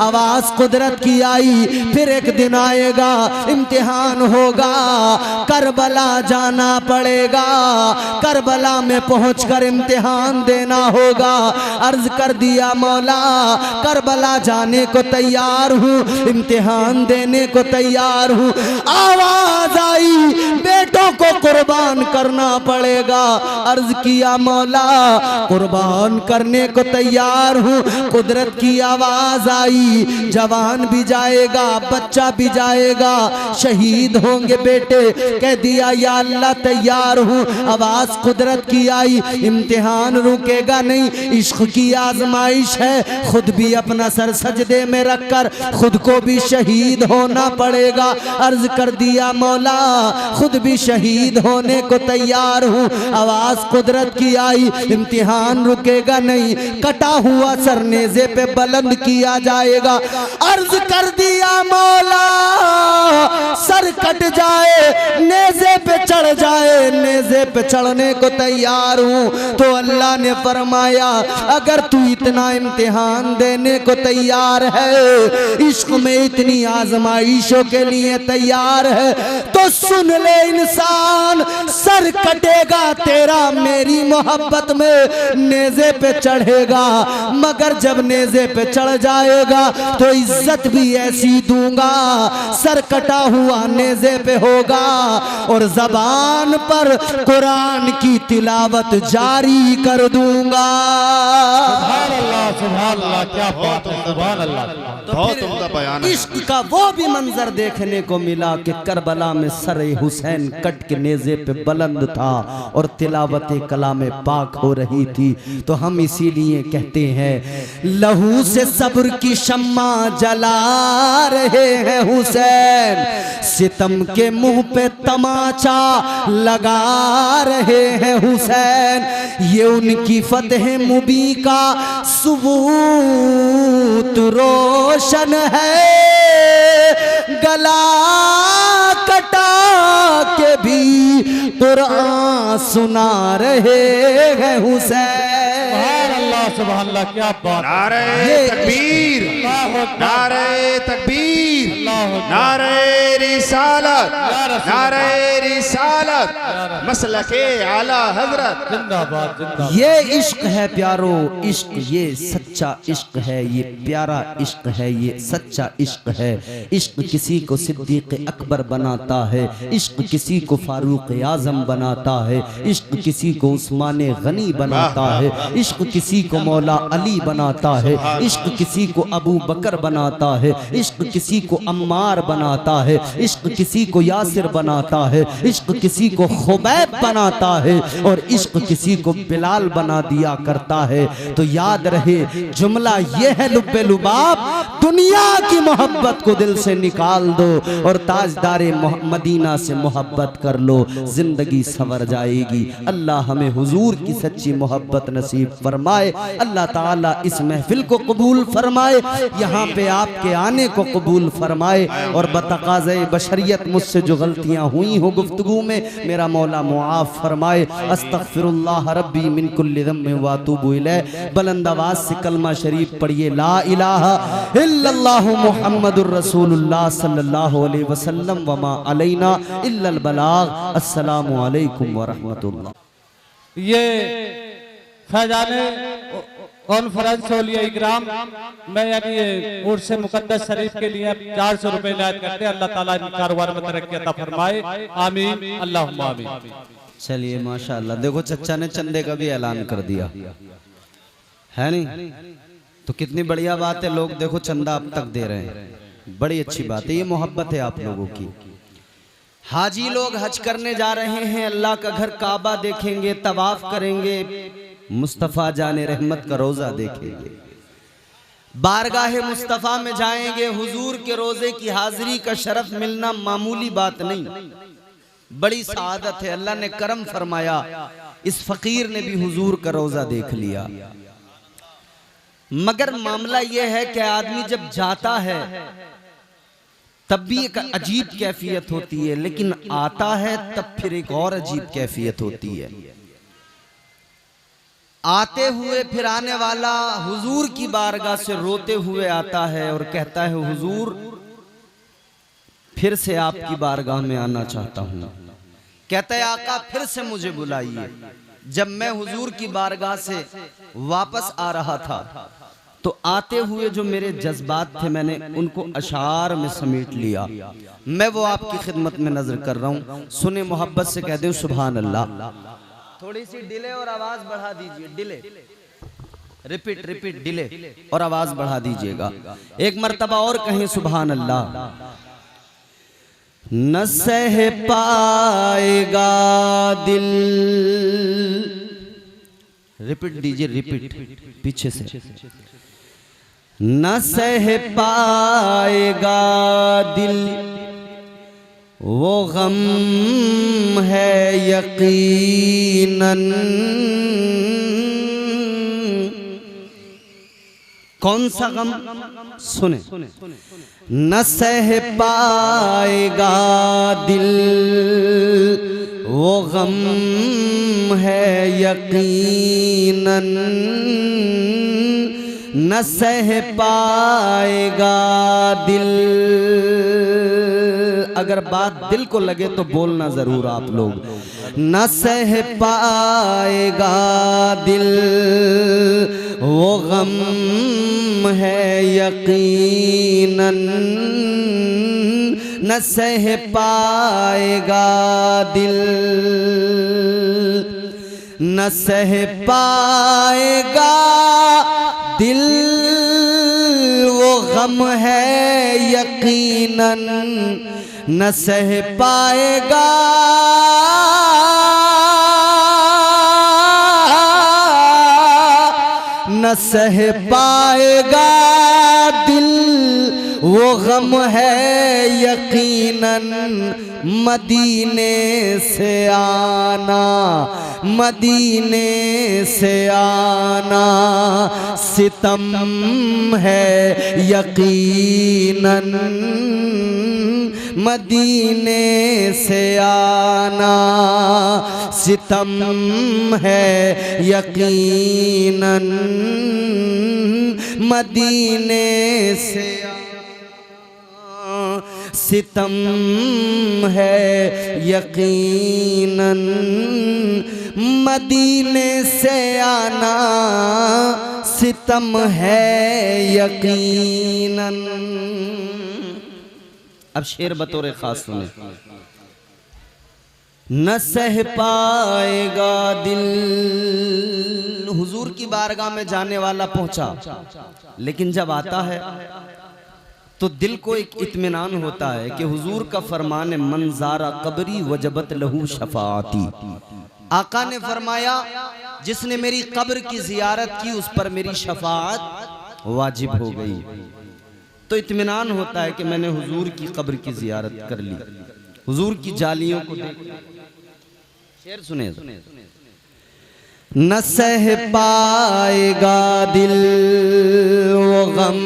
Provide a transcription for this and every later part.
आवाज कुदरत की आई, फिर एक दिन आएगा इम्तिहान होगा, करबला जाना पड़ेगा, करबला में पहुंचकर इम्तिहान देना होगा। अर्ज कर दिया मौला करबला जाने को तैयार हूँ, इम्तिहान देने को तैयार हूँ। आवाज आई बेटों को कुर्बान करना पड़ेगा। अर्ज किया मौला कुर्बान करने को तैयार हूँ। कुदरत की आवाज आई जवान भी जाएगा, बच्चा भी जाएगा, शहीद होंगे बेटे। कह दिया या अल्लाह तैयार हूँ। आवाज कुदरत की आई इम्तिहान रुकेगा नहीं, इश्क की आजमाइश है, खुद भी अपना सर सजदे में रखकर खुद को भी शहीद होना पड़ेगा। अर्ज कर दिया मौला खुद भी शहीद होने को तैयार हूँ। आवाज कुदरत की आई इम्तिहान रुकेगा नहीं, कटा हुआ सर नेज़े पे बुलंद किया जाएगा। अर्ज कर दिया मौला सर कट जाए नेज़े पे चढ़ जाए, नेज़े पे चढ़ने को तैयार हूँ। तो अल्लाह ने फरमाया अगर तू इतना इम्तिहान देने को तैयार है, इश्क में इतनी आजमाइशों के लिए तैयार है, तो सुन ले इंसान सर कटेगा तेरा मेरी मोहब्बत में नेज़े पे चढ़ेगा, मगर जब नेज़े पे चढ़ जाएगा तो इज्जत भी ऐसी दूंगा, सर कटा हुआ नेज़े पे होगा और ज़बान पर कुरान की तिलावत जारी कर दूंगा। सुभान अल्लाह, सुभान अल्लाह, क्या बात है, सुभान अल्लाह। तो फिर इश्क का वो भी मंजर देखने को मिला कि करबला में सर हुसैन कट के नेज़े पे बुलंद था और तिलावत कलाम पाक हो रही थी। तो हम इसीलिए कहते हैं लहू से सब्र की शम्मा जला रहे हैं हुसैन, सितम के मुंह पे तमाचा लगा रहे हैं हुसैन, ये उनकी फतह मुबी का सबूत रोशन है, गला कटा के भी कुरान सुना रहे हैं हुसैन। सुभान अल्लाह, क्या बात। नारे तकबीर, नारे तकबीर, नारे रिसालत, नारे रिसालत, मसलके आला हजरत। जिंदाबाद, जिंदाबाद। ये इश्क है प्यारो, इश्क ये सच्चा इश्क है, ये प्यारा इश्क है, ये सच्चा इश्क है। इश्क किसी को सिद्दीक अकबर बनाता है, इश्क किसी को फारूक आजम बनाता है, इश्क किसी को उस्मान गनी बनाता है, इश्क किसी को मौला अली बनाता है, इश्क किसी को अबू बकर बनाता है, इश्क किसी को अम्मार बनाता है, इश्क किसी को यासिर बनाता है, इश्क किसी को खुबैब बनाता है और इश्क किसी को बिलाल बना दिया करता है। तो याद रहे जुमला ये है लुब्बे लुबाब, दुनिया की मोहब्बत को दिल से निकाल दो और ताजदारे मदीना से मोहब्बत कर लो, जिंदगी संवर जाएगी। अल्लाह हमें हुजूर की सच्ची मोहब्बत नसीब फरमाए, अल्लाह ताला इस महफिल को कबूल फरमाए, यहाँ पे आपके आने को कबूल फरमाए और बतकाज़े बशरियत मुझसे जो गलतियाँ हुई हो गुफ्तगू में मेरा मौला मुआफ़ फरमाए। अस्तग़फिरुल्लाह रब्बी मिन कुल्लि ज़म्बिन व अतूबु इलैह। बुलंद आवाज़ से कलमा शरीफ पढ़िए, ला इलाहा इल्लल्लाहु मुहम्मदुर रसूलुल्लाह सल्लल्लाहु अलैहि वसल्लम व मा अलैना इल्लल बलाग। अस्सलामु अलैकुम व रहमतुल्लाह। ये फैजाने कॉन्फ्रेंस होलिया इकराम मैं यानी ये उर्स मुकद्दस शरीफ के लिए 400 रुपए इनायत करते हैं। अल्लाह ताला इन कारोबार में तरक्की अता फरमाए, आमीन, अल्लाहुम्मा आमीन। चलिए माशाअल्लाह, देखो चच्चा ने चंदे का भी ऐलान कर दिया है नहीं, तो कितनी बढ़िया बात है। लोग देखो चंदा अब तक दे रहे हैं, बड़ी अच्छी बात है, ये मोहब्बत है आप लोगों की। हाजी लोग हज करने जा रहे हैं, अल्लाह का घर काबा देखेंगे, तवाफ करेंगे, मुस्तफ़ा जाने रहमत का रोज़ा देखेंगे, बारगाह मुस्तफ़ा में जाएंगे। हुजूर के रोज़े की हाजिरी का शरफ मिलना मामूली बात नहीं, बड़ी सआदत है। अल्लाह ने करम फरमाया, इस फकीर ने भी हुजूर का रोज़ा देख लिया। मगर मामला यह है कि आदमी जब जाता है तब भी एक अजीब कैफियत होती है, लेकिन आता है तब फिर एक और अजीब कैफियत होती है। आते हुए फिर आने वाला हुजूर की बारगाह से रोते हुए आता है और कहता है हुजूर फिर से आपकी बारगाह में आना चाहता हूं। कहता है आका फिर से मुझे बुलाइए। जब मैं हुजूर की बारगाह से वापस आ रहा था तो आते हुए जो मेरे जज्बात थे मैंने उनको अशार में समेट लिया। मैं वो आपकी खिदमत में नजर कर रहा हूं, सुने मोहब्बत से कह दे सुभान अल्लाह। थोड़ी सी डिले और आवाज बढ़ा दीजिए, डिले रिपीट रिपीट डिले और आवाज बढ़ा दीजिएगा। एक मर्तबा और कहें सुभान अल्लाह। न सह पाएगा दिल, रिपीट दीजिए रिपीट पीछे से। न सह पाएगा दिल वो गम है यकीनन। कौन सा गम? सुने। न सह पाएगा दिल वो गम है यकीनन। न सह पाएगा दिल। अगर बात दिल को लगे तो बोलना जरूर आप लोग। न सह पाएगा दिल वो गम है यकीनन। न सह पाएगा दिल, न सह पाएगा दिल वो गम है यकीनन। न सह पाएगा न सह पाएगा दिल वो गम है यकीनन। मदीने से आना, मदीने से आना सितम है यकीनन। मदीने से आना सितम है यकीनन। मदीने से सितम है यकीनन। मदीने से आना सितम है यकीनन। अब शेर बतौर खास सुने। न सह पाएगा दिल। हुजूर की बारगाह में जाने वाला पहुंचा, लेकिन जब आता है तो दिल को एक इत्मीनान होता है कि हुजूर का फरमान मंजारा कबरी वजबत लहू शफाअती। आका ने फरमाया जिसने मेरी कब्र की जियारत की उस पर मेरी शफाअत वाजिब हो गई। तो इत्मीनान होता है कि मैंने हुजूर की कब्र की जियारत कर ली, हुजूर की जालियों को देख। शेर सुने। न सह पाएगा दिल वो गम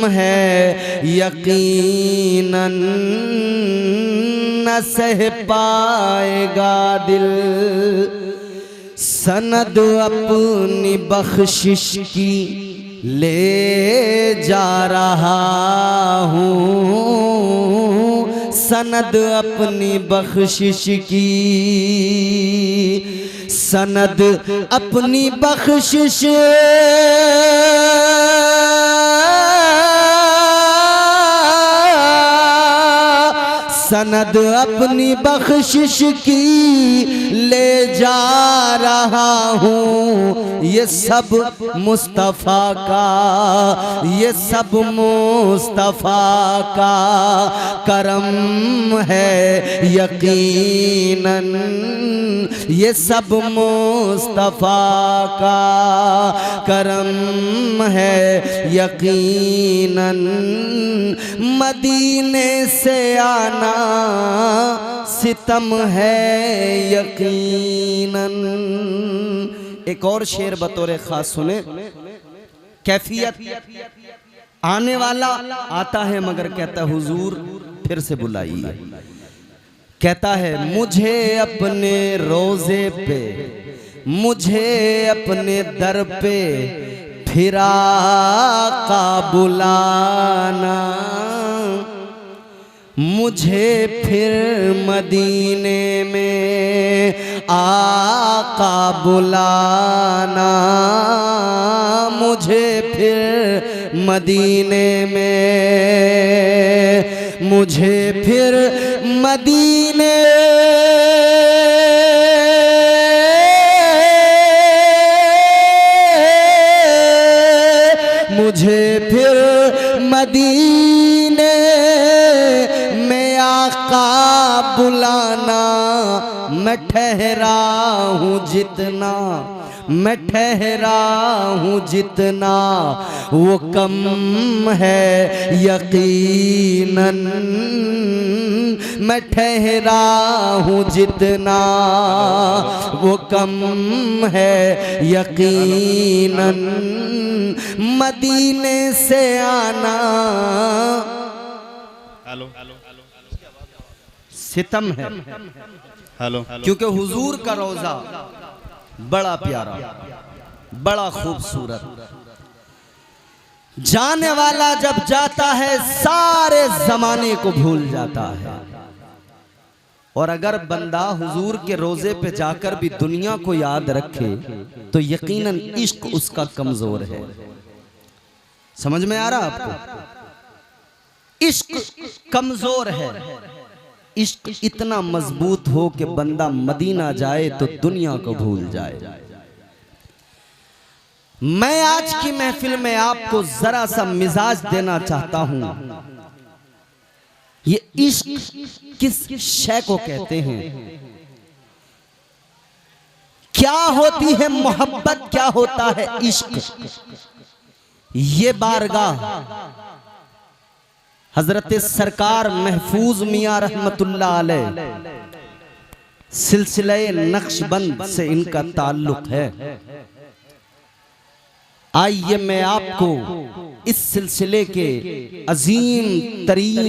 है यकीनन। न सह पाएगा दिल। सनद अपनी बख्शिश की ले जा रहा हूँ। सनद अपनी बख्शिश की, सनद अपनी बख्शिश सनद अपनी बख्शिश की ले जा रहा हूँ। ये सब मुस्तफ़ा का, ये सब मुस्तफ़ा का करम है यकीनन। ये सब मुस्तफ़ा का करम है यकीनन। मदीने से आना सितम है यकीनन। एक और शेर बतौर खास सुने। कैफियत आने वाला आता है मगर कहता हुजूर फिर से बुलाइए। कहता है मुझे अपने रोजे पे मुझे अपने दर पे फिरा का बुलाना, मुझे फिर मदीने में आका बुलाना, मुझे फिर मदीने में, मुझे फिर मदीने मुझे फिर मदीने में आका बुलाना। मैं ठहरा हूँ जितना, मैं ठहरा हूँ जितना वो कम है यकीनन, मैं ठहरा हूँ जितना वो कम है यकीनन। मदीने से आना हेलो सितम है, हेलो क्योंकि हुजूर का रोजा बड़ा प्यारा, बड़ा खूबसूरत। जाने वाला जब जाता है सारे जमाने को भूल जाता है, और अगर बंदा हुजूर के रोजे पे जाकर भी दुनिया को याद रखे तो यकीनन इश्क उसका कमजोर है। समझ में आ रहा आपको? इश्क कमजोर है। इश्क इतना मजबूत हो कि बंदा मदीना जाए तो दुनिया को भूल जाए। मैं आज की महफिल में आपको जरा सा मिजाज देना चाहता हूं। ये इश्क किस शय को कहते हैं, क्या होती है मोहब्बत, क्या होता है इश्क, ये बारगाह हजरत सरकार महफूज मियां रहमतुल्लाह अलैह सिलसिले नक्शबंद से इनका ताल्लुक है। आइए मैं आपको इस सिलसिले के अजीम तरीन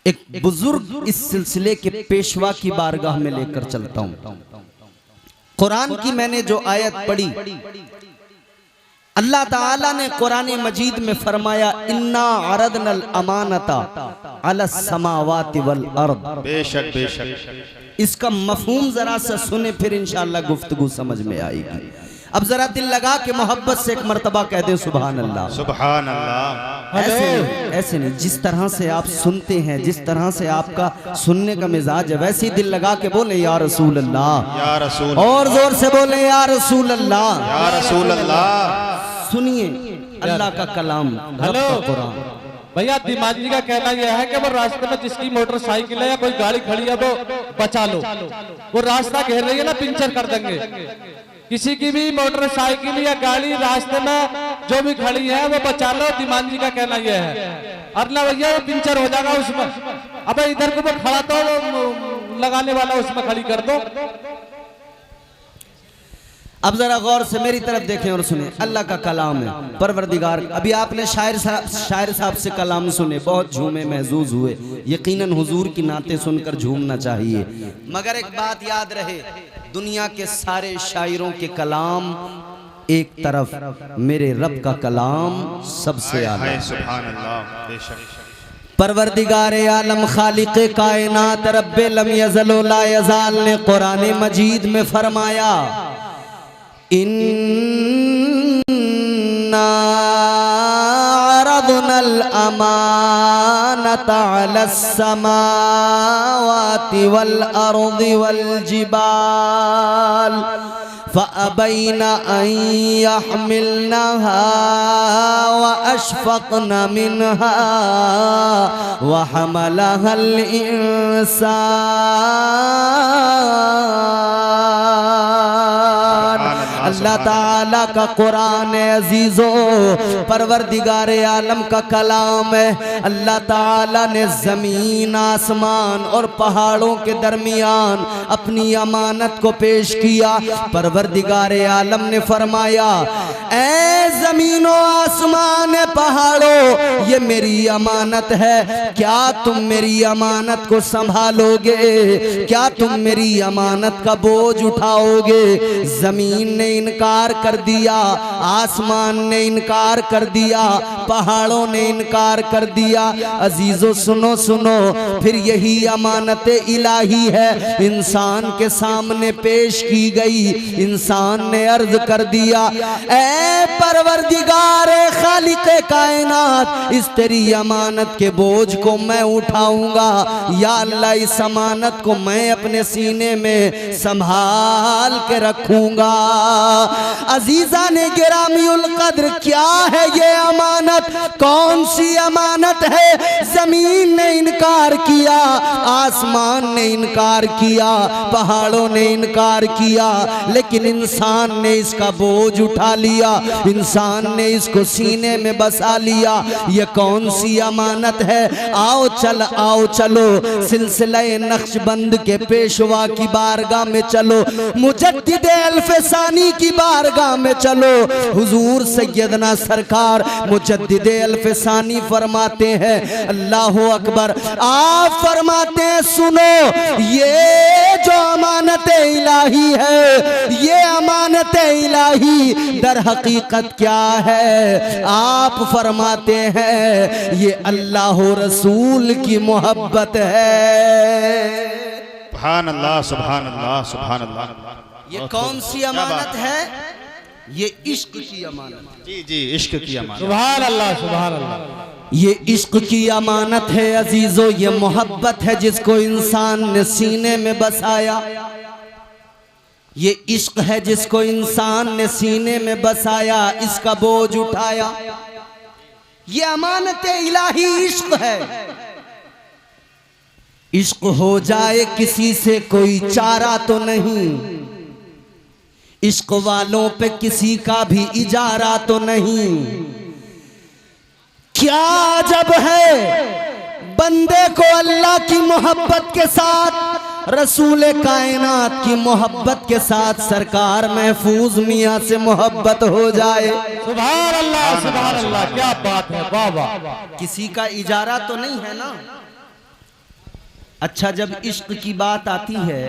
एक बुजुर्ग इस सिलसिले के पेशवा की बारगाह में लेकर चलता हूं। कुरान की मैंने जो आयत पढ़ी, अल्लाह ताला ने कुरान मजीद में फरमाया, इन्ना अरदनल अमानता अला समावाति वल अर्द। बेशक बेशक। इसका मफहूम जरा सा सुने, फिर इंशाअल्लाह गुफ्तगू समझ में आएगी। अब जरा दिल लगा के मोहब्बत से एक मर्तबा कह दे सुभान अल्लाह। सुभान अल्लाह। ऐसे नहीं, जिस तरह से आप सुनते हैं, जिस तरह से आपका सुनने का मिजाज है, वैसे ही दिल लगा के बोले या रसूल अल्लाह, या रसूल, और जोर से बोले या रसूल अल्लाह, या रसूल अल्लाह। सुनिए अल्लाह का कलाम, हेलो कुरान। भैया, दिमागी का कहना यह है कि वो रास्ते में जिसकी मोटरसाइकिल है या कोई गाड़ी खड़ी है वो बचा लो। वो रास्ता घेर रही है ना, पिंचर कर देंगे। किसी की भी मोटरसाइकिल या गाड़ी रास्ते में जो भी खड़ी है वो बचा लो, दिमागी का कहना यह है। अरला भैया वो पिंचर हो जाएगा उसमें। अबे इधर को वो खड़ा तो लगाने वाला उसमें खड़ी कर दो। अब जरा गौर से मेरी तरफ देखें और सुने, अल्लाह का कलाम है, परवरदिगार। अभी आपने शायर साहब से कलाम सुने, बहुत झूमे, महजूज हुए। यकीनन हुजूर की नाते सुनकर झूमना चाहिए। मगर एक बात याद रहे, दुनिया के सारे शायरों के कलाम एक तरफ, मेरे रब का कलाम सबसे आला। सुभान अल्लाह। बेशक। परवरदिगार आलम खालिक कायनात रब्बे लम यज़ल व ला यज़ाल ने कुरान मजीद में फरमाया, इन्ना अरदनल अमानता अलस समावाति वल अर्दि वल जिबाल फअबैना अन यहमिलनहा व अशफक़न मिनहा व हमलहल इंसान। अल्लाह ताला का कुरान है अजीजो, परवरदिगार आलम का कलाम है। अल्लाह ताला ने जमीन आसमान और पहाड़ों के दरमियान अपनी अमानत को पेश किया। परवरदिगार आलम ने फरमाया, ऐ जमीनो आसमान पहाड़ों, ये मेरी अमानत है, क्या तुम मेरी अमानत को संभालोगे? क्या तुम मेरी अमानत का बोझ उठाओगे? जमीन ने इनकार कर दिया, आसमान ने इनकार कर दिया, पहाड़ों ने इनकार कर दिया। अजीजों सुनो सुनो, फिर यही अमानत इलाही है इंसान के सामने पेश की गई। इंसान ने अर्ज कर दिया, ऐ परवरदिगार खालिक कायनात, इस तेरी अमानत के बोझ को मैं उठाऊंगा। या अल्लाह, इस अमानत को मैं अपने सीने में संभाल के रखूंगा। अजीजा ने गिरामीउल कद्र, क्या है ये अमानत? कौन सी अमानत है? जमीन ने इनकार किया, आसमान ने इनकार किया, पहाड़ों ने इनकार किया, लेकिन इंसान ने इसका बोझ उठा लिया, इंसान ने इसको सीने में बसा लिया। ये कौन सी अमानत है? आओ चलो सिलसिला नक्शबंद के पेशवा की बारगाह में चलो, मुजद्दिद अल्फसानी की बारगाह में चलो। हुजूर सैयदना सरकार मुजद्दिद अल्फसानी फरमाते हैं, अल्लाह अकबर, आप फरमाते हैं, सुनो, ये जो अमानत इलाही है, ये अमानत इलाही दर हकीकत क्या है? आप फरमाते हैं, ये अल्लाह रसूल की मोहब्बत है। सुभान अल्लाह, सुभान अल्लाह, सुभान अल्लाह। ये कौन सी अमानत है? ये इश्क की अमानत। जी जी, इश्क की अमानत। सुभान अल्लाह, सुभान अल्लाह। ये इश्क की अमानत है अजीजों, ये मोहब्बत है जिसको इंसान ने सीने में बसाया। ये इश्क है जिसको इंसान ने सीने में बसाया, इसका बोझ उठाया। ये अमानत इलाही इश्क है। इश्क हो जाए किसी से कोई चारा तो नहीं, इश्क वालों पे किसी का भी इजारा तो नहीं। क्या अजब है बंदे को अल्लाह की मोहब्बत के साथ, रसूल कायनात की मोहब्बत के साथ सरकार महफूज मियाँ से मोहब्बत हो जाए। सुभान अल्लाह, सुभान अल्लाह, क्या बात है, वाह वाह। किसी का इजारा तो नहीं है ना। अच्छा, जब इश्क की बात आती है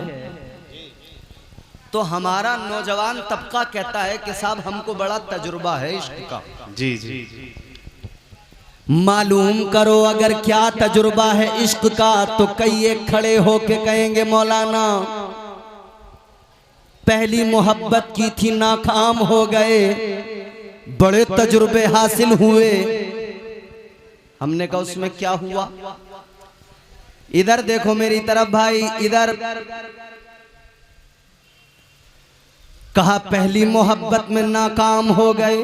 तो हमारा नौजवान तबका कहता है कि साहब हमको बड़ा तजुर्बा है इश्क का। जी जी, मालूम करो अगर क्या तजुर्बा है इश्क का, तो कई एक खड़े होके कहेंगे, मौलाना पहली मोहब्बत की थी, नाकाम हो गए, बड़े तजुर्बे हासिल हुए। हमने कहा उसमें क्या हुआ? इधर देखो मेरी तरफ भाई, इधर। कहा पहली मोहब्बत में नाकाम हो गए,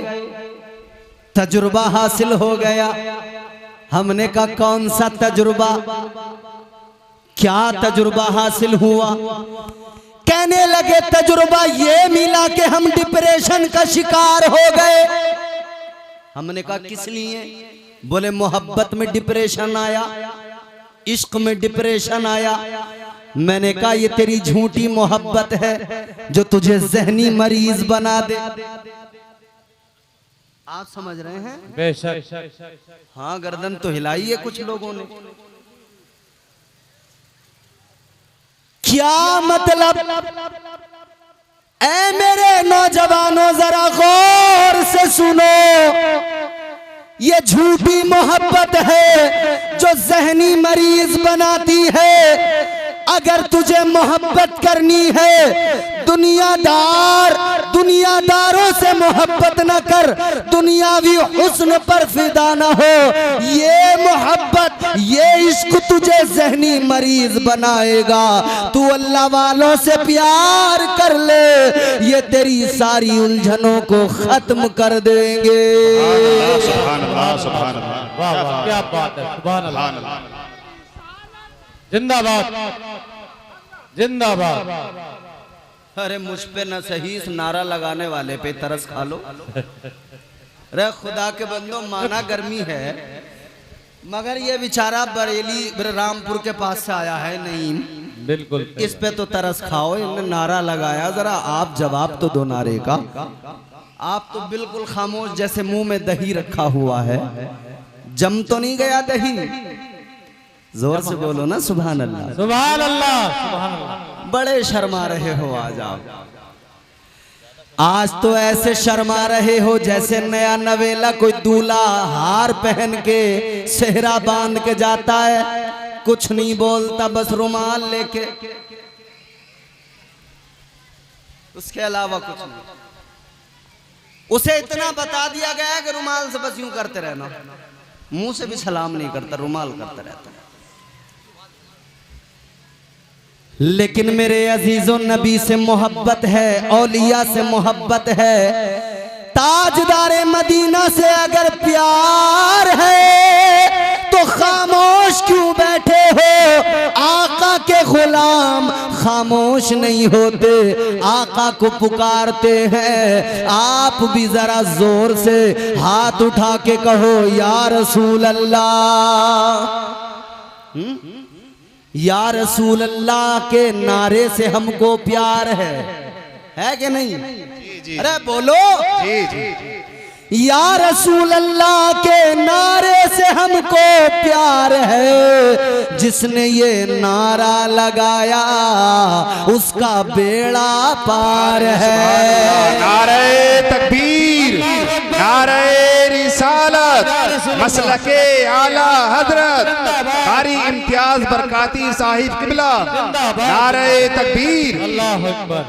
तजुर्बा हासिल हो गया। हमने कहा कौन सा तजुर्बा, क्या तजुर्बा हासिल हुआ? कहने लगे तजुर्बा ये मिला कि हम डिप्रेशन का शिकार हो गए। हमने कहा किस लिए? बोले मोहब्बत में डिप्रेशन आया, इश्क में डिप्रेशन आया। मैंने कहा ये तेरी झूठी मोहब्बत है जो तुझे जहनी मरीज बना दे। आप समझ रहे हैं? बेशक। हाँ, गर्दन तो हिलाई है कुछ लोगों ने। क्या मतलब? ऐ मेरे नौजवानों जरा गौर से सुनो, ये झूठी मोहब्बत है जो जहनी मरीज बनाती है। अगर तुझे मोहब्बत करनी है, दुनियादारों से मोहब्बत न कर, दुनियावी हुस्न पर फिदा न हो। ये मोहब्बत, ये इश्क तुझे जहनी मरीज बनाएगा। तू अल्लाह वालों से प्यार कर ले, ये तेरी सारी उलझनों को खत्म कर देंगे। सुभान अल्लाह, सुभान अल्लाह, वाह वाह, क्या बात है, सुभान अल्लाह, जिंदाबाद जिंदाबाद। अरे मुझ पे न सही, इस नारा लगाने वाले पे तरस खा लो। अरे खुदा के बंदो, माना गर्मी है मगर ये बेचारा बरेली रामपुर के पास से आया है नईम, बिल्कुल इस पे तो तरस खाओ। इन्होंने नारा लगाया, जरा आप जवाब तो दो नारे का। आप तो बिल्कुल खामोश, जैसे मुंह में दही रखा हुआ है। जम तो नहीं गया दही? जोर से बोलो ना सुभान अल्लाह। सुभान अल्लाह, सुभान अल्लाह। बड़े शर्मा रहे हो आज आप। आज तो ऐसे शर्मा रहे हो जैसे नया नवेला कोई दूल्हा हार पहन के सेहरा बांध के जाता है, कुछ नहीं बोलता, बस रुमाल लेके, उसके अलावा कुछ नहीं। उसे इतना बता दिया गया है कि रुमाल से बस यूं करते रहना, मुंह से भी सलाम नहीं करता, रुमाल करता रहता है। लेकिन मेरे अजीजों, नबी से मोहब्बत है, औलिया से मोहब्बत है, ताजदारे मदीना से अगर प्यार है तो खामोश क्यों बैठे हो? आका के गुलाम खामोश नहीं होते, आका को पुकारते हैं। आप भी जरा जोर से हाथ उठा के कहो या रसूल अल्लाह। या रसूल अल्लाह के नारे से हमको प्यार है कि नहीं? अरे बोलो जी जी। या रसूल अल्लाह के नारे से हमको प्यार है। जिसने ये नारा लगाया उसका बेड़ा पार है। नारे तकबीर, नारे रिसालत, मसलके आला हजरत कारी इम्तियाज बरकाती साहिब किबला, नारे तकबीर। अल्लाह अकबर,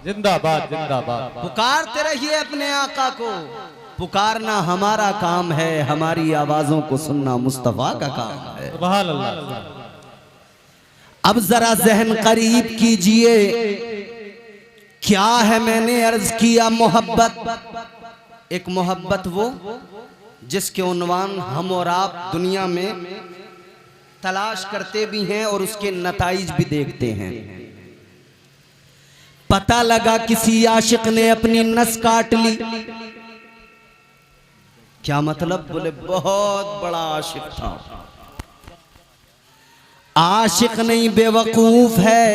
जिंदाबाद जिंदाबाद। पुकारते रहिए अपने आका को। पुकारना हमारा काम है, हमारी आवाजों को सुनना मुस्तफा का काम है। सुभान अल्लाह। अब जरा जहन करीब कीजिए, क्या है मैंने अर्ज किया मोहब्बत। एक मोहब्बत वो जिसके उन्वान हम और आप दुनिया में तलाश करते भी हैं और उसके नताइज भी देखते हैं। पता लगा किसी आशिक ने अपनी नस काट ली, क्या मतलब? बोले बहुत बड़ा आशिक था। आशिक नहीं, बेवकूफ है।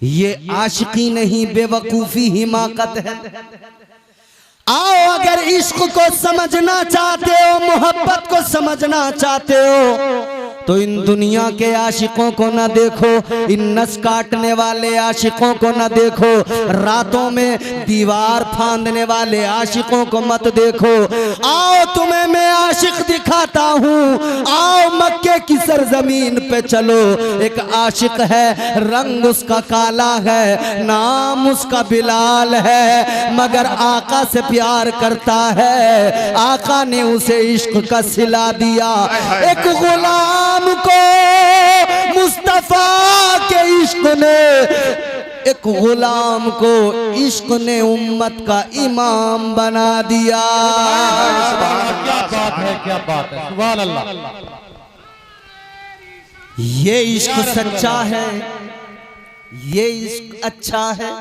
ये आशिकी नहीं, बेवकूफी हिमाकत है। आओ, अगर इश्क को समझना चाहते हो, मोहब्बत को समझना चाहते हो, तो इन दुनिया के आशिकों को न देखो, इन नस काटने वाले आशिकों को न देखो, रातों में दीवार फांदने वाले आशिकों को मत देखो। आओ तुम्हें मैं आशिक दिखाता हूँ। आओ मक्के की सरजमीन पे चलो। एक आशिक है, रंग उसका काला है, नाम उसका बिलाल है, मगर आका से प्यार करता है। आका ने उसे इश्क का सिला दिया। एक गुलाम को मुस्तफा के इश्क ने, एक गुलाम को इश्क ने उम्मत का इमाम बना दिया। क्या बात है, क्या बात है, सुभान अल्लाह। ये इश्क सच्चा है, ये इश्क अच्छा है,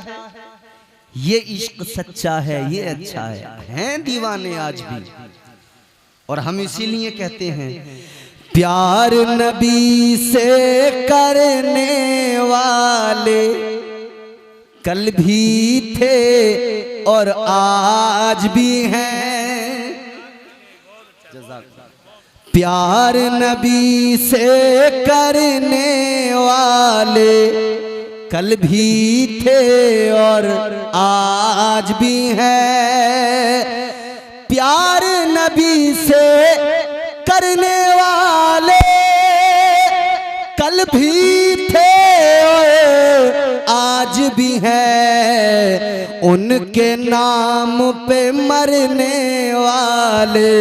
ये इश्क सच्चा है, ये अच्छा है। हैं दीवाने आज भी, और हम इसीलिए कहते हैं प्यार नबी से करने वाले कल भी थे और आज भी हैं। प्यार नबी से करने वाले कल भी थे और आज भी हैं। प्यार नबी से करने वाले कल भी थे और आज भी हैं। उनके नाम पे मरने वाले,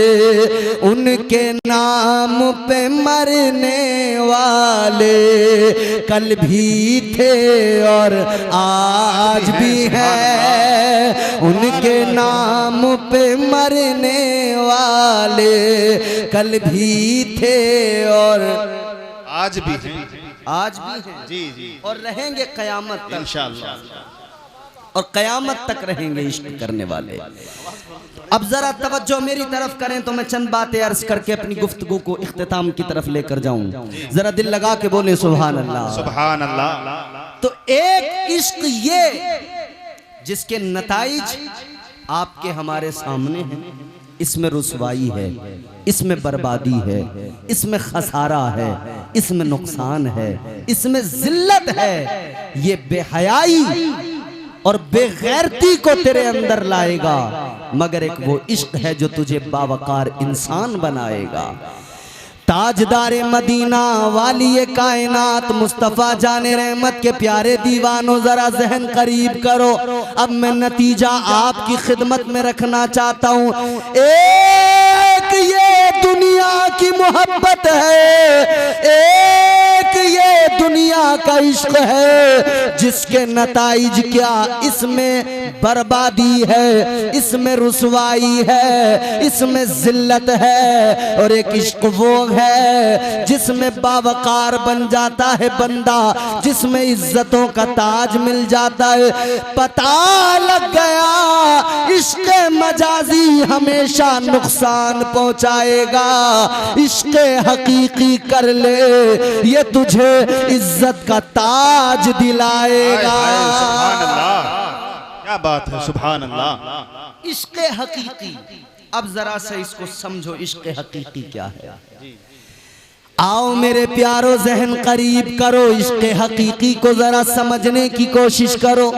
उनके नाम पे मरने वाले कल भी थे और आज भी हैं। उनके नाम पे मरने वाले कल भी थे और आज भी। आज भी हैं जी जी और रहेंगे कयामत तक, इंशाअल्लाह। और कयामत तक रहेंगे इश्क करने वाले। अब जरा तवज्जो मेरी तरफ करें तो मैं चंद बातें अर्ज करके अपनी गुफ्तगू को इख्तिताम की तरफ लेकर जाऊं। जरा दिल लगा के बोले सुभान अल्लाह, सुभान अल्लाह। तो एक इश्क ये जिसके नताइज आपके हमारे सामने हैं, इसमें रुसवाई है, इसमें बर्बादी है, इसमें खसारा है, इसमें नुकसान है, इसमें जिल्लत है। ये बेहयाई और बेगैरती को तेरे अंदर लाएगा, मगर एक वो इश्क है जो तुझे बावकार इंसान बनाएगा। ताजदारे मदीना वाली कायनात मुस्तफ़ा जाने रहमत के प्यारे दीवानों, जरा जहन करीब करो। अब मैं नतीजा आपकी खिदमत में रखना चाहता हूँ। एक ये दुनिया की मोहब्बत है, एक ये दुनिया का इश्क है जिसके नताइज क्या, इसमें बर्बादी है, इसमें रुसवाई है, इसमें जिल्लत है। और एक इश्क वो है जिसमें बावकार बन जाता है बंदा, जिसमें इज्जतों का ताज मिल जाता है। पता लग गया इश्क मजाजी हमेशा नुकसान पहुंचाएगा, इश्क हकीकी कर ले ये तुझे इज्जत का ताज दिलाएगा। सुभान अल्लाह, क्या बात है, सुभान अल्लाह। इश्क हकीकी, अब जरा से इसको समझो, इश्क हकीकी क्या है। आओ मेरे प्यारो जहन करीब करो, इश्क हकीकी को जरा समझने की कोशिश करो।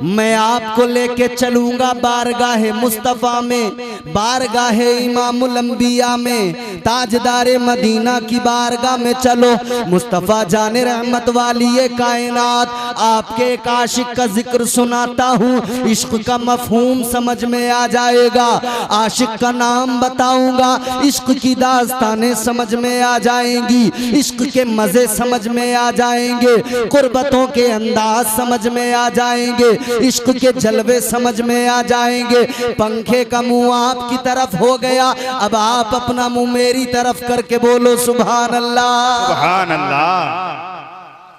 मैं आपको लेके चलूंगा बारगाहे मुस्तफ़ा में, बारगाहे इमामुल अंबिया में, ताजदारे मदीना की बारगाह में चलो। मुस्तफ़ा जाने रहमत वाली ये कायनात, आपके एक आशिक का जिक्र सुनाता हूँ, इश्क का मफहूम समझ में आ जाएगा। आशिक का नाम बताऊंगा, इश्क की दास्तानें समझ में आ जाएंगी, इश्क के मजे समझ में आ जाएंगे, कुर्बतों के अंदाज समझ में आ जाएंगे, इश्क के जलवे समझ में आ जाएंगे। पंखे का मुंह आपकी तरफ हो गया, अब आप अपना मुंह मेरी तरफ करके बोलो सुभान अल्लाह, सुभान अल्लाह।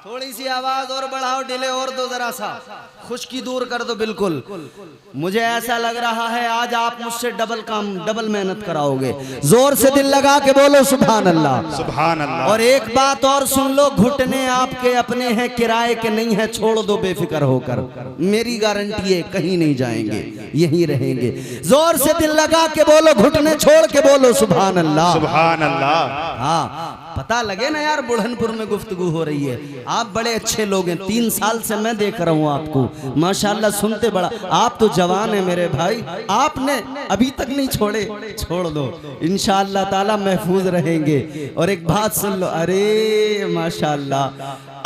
थोड़ी सी आवाज और बढ़ाओ, डिले और दो, जरा सा खुश्की दूर कर दो। बिल्कुल मुझे ऐसा लग रहा है आज आप मुझसे डबल काम, डबल मेहनत कराओगे। जोर से दिल लगा के बोलो सुभान अल्लाह, सुभान अल्लाह। और एक बात और सुन लो, घुटने आपके अपने हैं, किराए के नहीं है, छोड़ दो बेफिक्र होकर, मेरी गारंटी है कहीं नहीं जाएंगे, यहीं रहेंगे। जोर से दिल लगा के बोलो, घुटने छोड़ के बोलो सुभान अल्लाह, सुभान अल्लाह। हाँ पता लगे ना यार, बुढ़नपुर में गुफ्तगू हो रही है। आप बड़े अच्छे लोग हैं, 3 साल से मैं देख रहा हूँ आपको, माशाल्लाह सुनते बड़ा, आप तो जवान है मेरे भाई, आपने अभी तक नहीं छोड़े, छोड़ दो इंशाअल्लाह ताला महफूज रहेंगे। और एक बात सुन लो, अरे माशाल्लाह,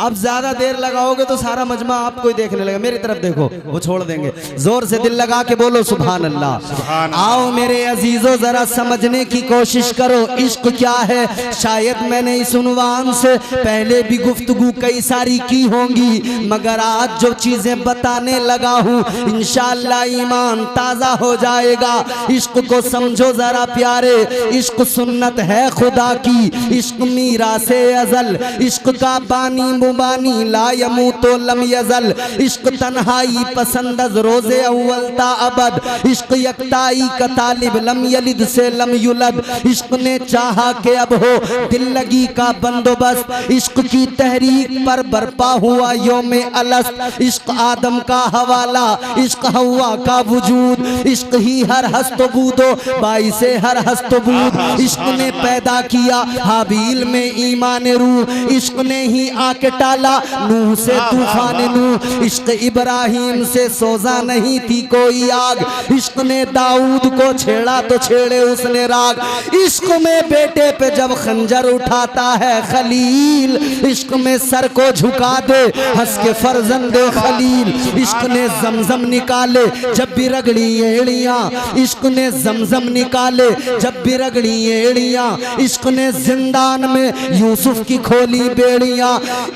अब ज्यादा देर लगाओगे तो सारा मजमा आपको ही देखने लगा, मेरी तरफ देखो, वो छोड़ देंगे। जोर से दिल लगा के बोलो सुभान अल्लाह। आओ मेरे अजीजों जरा समझने की कोशिश करो, इश्क क्या है। शायद मैंने इस उन्वान से पहले भी गुफ्तगू कई सारी की होंगी, मगर आज जो चीजें बताने लगा हूँ इंशाअल्लाह ईमान ताजा हो जाएगा। इश्क को समझो जरा प्यारे, इश्क सुन्नत है खुदा की, इश्क मीरा से अजल, इश्क का बानी मुबानी ला यमूतो लम यजल, इश्क तन्हाई पसंदज रोजे अव्वल ता अबद, इश्क यकताई का तालिब लम यलिद से लम युलद, इश्क ने चाहा के अब हो दिल लगी का बंदोबस्त, इश्क की तहरीक पर बरपा हुआ योम अलस्त, इश्क आदम का हवाला, इश्क हवा का वजूद, इश्क ही हर हस्तबूदो बाइसे हर हस्तबूद, इश्क ने पैदा किया हाबील में ईमान रूह, इश्क ने ही आके टाला नूह से तूफान नूह, इश्क इब्राहिम से सोजा नहीं थी कोई आग, इश्क ने दाऊद को छेड़ा तो छेड़े उसने राग, इश्क में बेटे पे जब खंजर उठाता है खलील, इश्क में सर को झुका दे हंस के फर्जंदे खलील, इश्क ने जमजम निकाले जब भी रगड़ी एड़ियां, इश्क ने जमजम निकाले जब भी रगड़ी एड़ियां, इश्क ने जिंदान में यूसुफ की खोली बेड़ियां,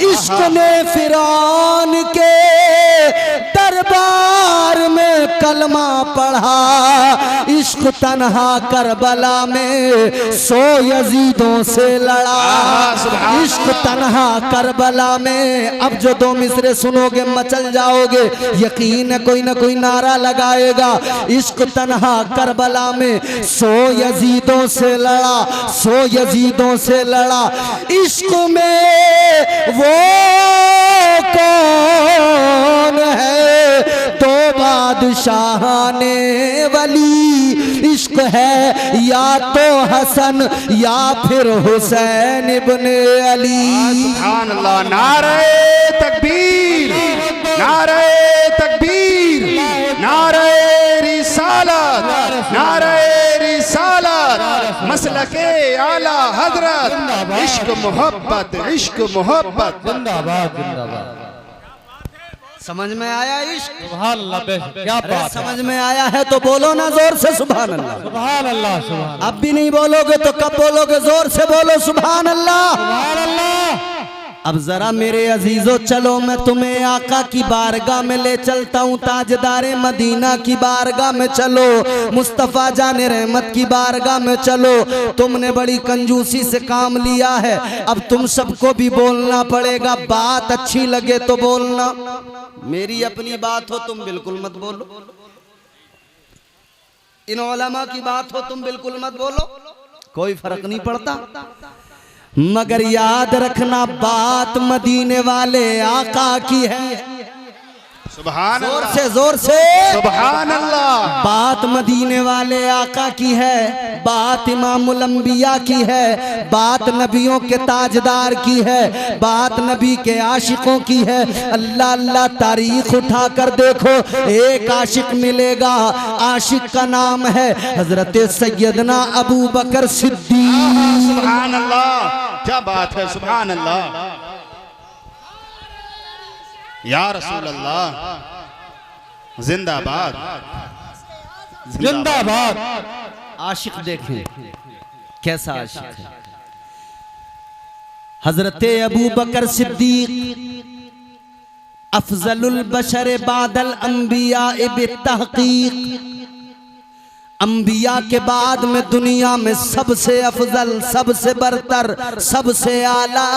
इश्क ने फिरौन के दरबार में कलमा पढ़ा, इश्क तन्हा करबला में 100 यजीदों से लड़ा। इश्क तन्हा करबला में, अब जो 2 मिसरे सुनोगे मचल जाओगे, यकीन है कोई ना कोई नारा लगाएगा। इश्क तन्हा करबला में 100 यजीदों से लड़ा, 100 यजीदों से लड़ा। इश्क में वो कौन है तो बादशाहाने वली, इश्क है या तो हसन या फिर हुसैन इब्ने अली। सुभान अल्लाह। नारे तकबीर, नारे तकबीर, नारे रिसालत, नारे रिसालत, मसलके आला हजरत, इश्क मोहब्बत, इश्क मोहब्बत। जिंदाबाद जिंदाबाद। समझ में आया इश्क? सुभान अल्लाह, क्या अरे बात है। समझ में आया है तो बोलो ना जोर से सुभान अल्लाह। सुभान अल्लाह, सुभान अब भी नहीं बोलोगे तो कब बोलोगे? जोर से बोलो सुभान अल्लाह। सुभान अल्लाह। अब जरा मेरे अजीजों चलो मैं तुम्हें आका की बारगाह में ले चलता हूँ, ताजदारे मदीना की बारगाह में चलो, मुस्तफ़ा जाने रहमत की बारगाह में चलो। तुमने बड़ी कंजूसी से काम लिया है, अब तुम सबको भी बोलना पड़ेगा। बात अच्छी लगे तो बोलना, मेरी अपनी बात हो तुम बिल्कुल मत बोलो, इन उलमा की बात हो तुम बिल्कुल मत बोलो, कोई फर्क नहीं पड़ता। मगर याद रखना बात मदीने वाले आका की है। सुभान जोर अल्लाह, से जोर से सुभान अल्लाह। बात मदीने वाले आका की है, बात इमामुल अंबिया की है, बात नबियों के ताजदार की है, बात नबी के आशिकों की है। अल्लाह अल्लाह तारीख उठा कर देखो, एक आशिक मिलेगा, आशिक का नाम है हजरत सैयदना अबू बकर सिद्दीक। सुभान अल्लाह, क्या बात है। सुभान अल्लाह, या रसूल अल्लाह, जिंदाबाद जिंदाबाद। आशिक देखें कैसा आशिक है। हजरत अबू बकर सिद्दीक अफजलुल बशर बादल अंबिया बित्तहकीक, अंबिया के बाद में दुनिया में सबसे अफजल, सबसे बरतर, सबसे आला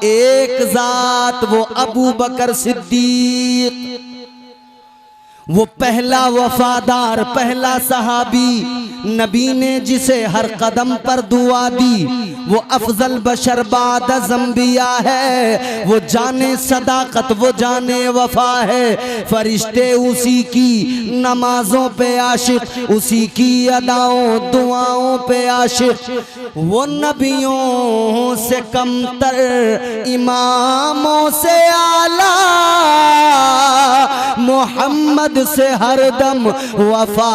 एक जात वो अबू बकर सिद्दीक। वो पहला वफादार, पहला सहाबी, नबी ने जिसे हर कदम पर दुआ दी, वो अफजल बशर बाद अंबिया है। वो जाने सदाकत, वो जाने वफा है। फरिश्ते उसी की नमाजों पे आशिक, उसी की अदाओं दुआओं पे आशिक। वो नबियों से कमतर, इमामों से आला, मोहम्मद से हरदम वफा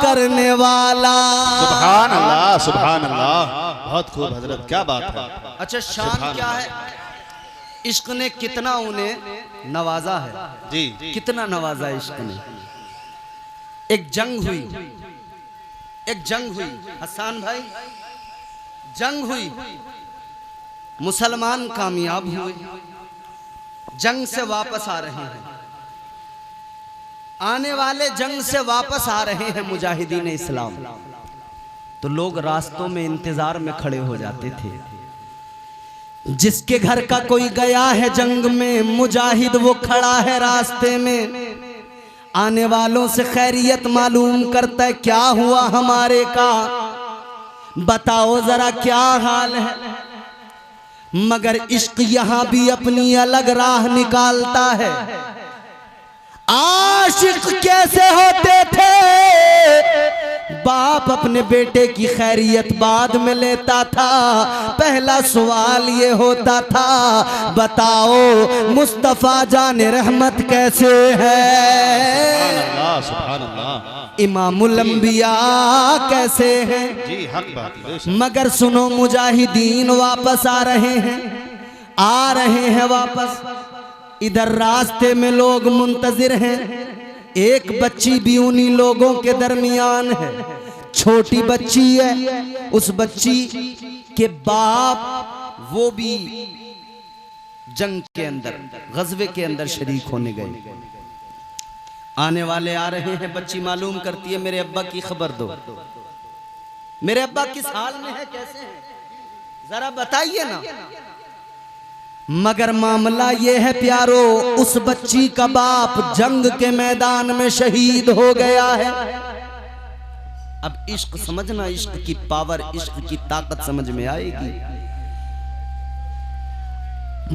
करने वाला। सुभान अल्लाह, सुभान अल्लाह, बहुत खूब हजरत, क्या बात है। अच्छा शान क्या है? इश्क ने कितना उन्हें नवाजा है जी, कितना नवाजा इश्क ने। एक जंग हुई, एक जंग हुई हसन भाई, जंग हुई, मुसलमान कामयाब हुए, जंग से वापस आ रहे हैं, आने वाले जंग से वापस आ रहे हैं मुजाहिदीन इस्लाम। तो लोग रास्तों में इंतजार में खड़े हो जाते थे। जिसके घर का कोई गया है जंग में, मुजाहिद वो खड़ा है रास्ते में, आने वालों से खैरियत मालूम करता है, क्या हुआ हमारे का, बताओ जरा क्या हाल है। मगर इश्क यहां भी अपनी अलग राह निकालता है। आशिक कैसे होते थे? बाप अपने बेटे की खैरियत बाद में लेता था, पहला सवाल ये होता था, बताओ मुस्तफ़ा जाने रहमत कैसे है, सुभान अल्लाह, इमामुल अंबिया कैसे हैं। जी हक बात है। मगर सुनो मुजाहिदीन वापस आ रहे हैं, आ रहे हैं वापस। इधर रास्ते में लोग मुंतजिर हैं, एक बच्ची भी उन्हीं लोगों के दरमियान है, छोटी बच्ची है। उस बच्ची के बाप वो भी जंग के अंदर, गज़वे के अंदर शरीक होने गए। आने वाले आ रहे हैं, बच्ची मालूम करती है मेरे अब्बा की खबर दो, मेरे अब्बा किस हाल में है, कैसे हैं, जरा बताइए ना। मगर मामला ये है प्यारो, उस बच्ची का बाप जंग के मैदान में शहीद हो गया है। अब इश्क समझना, इश्क की पावर, इश्क की ताकत समझ में आएगी।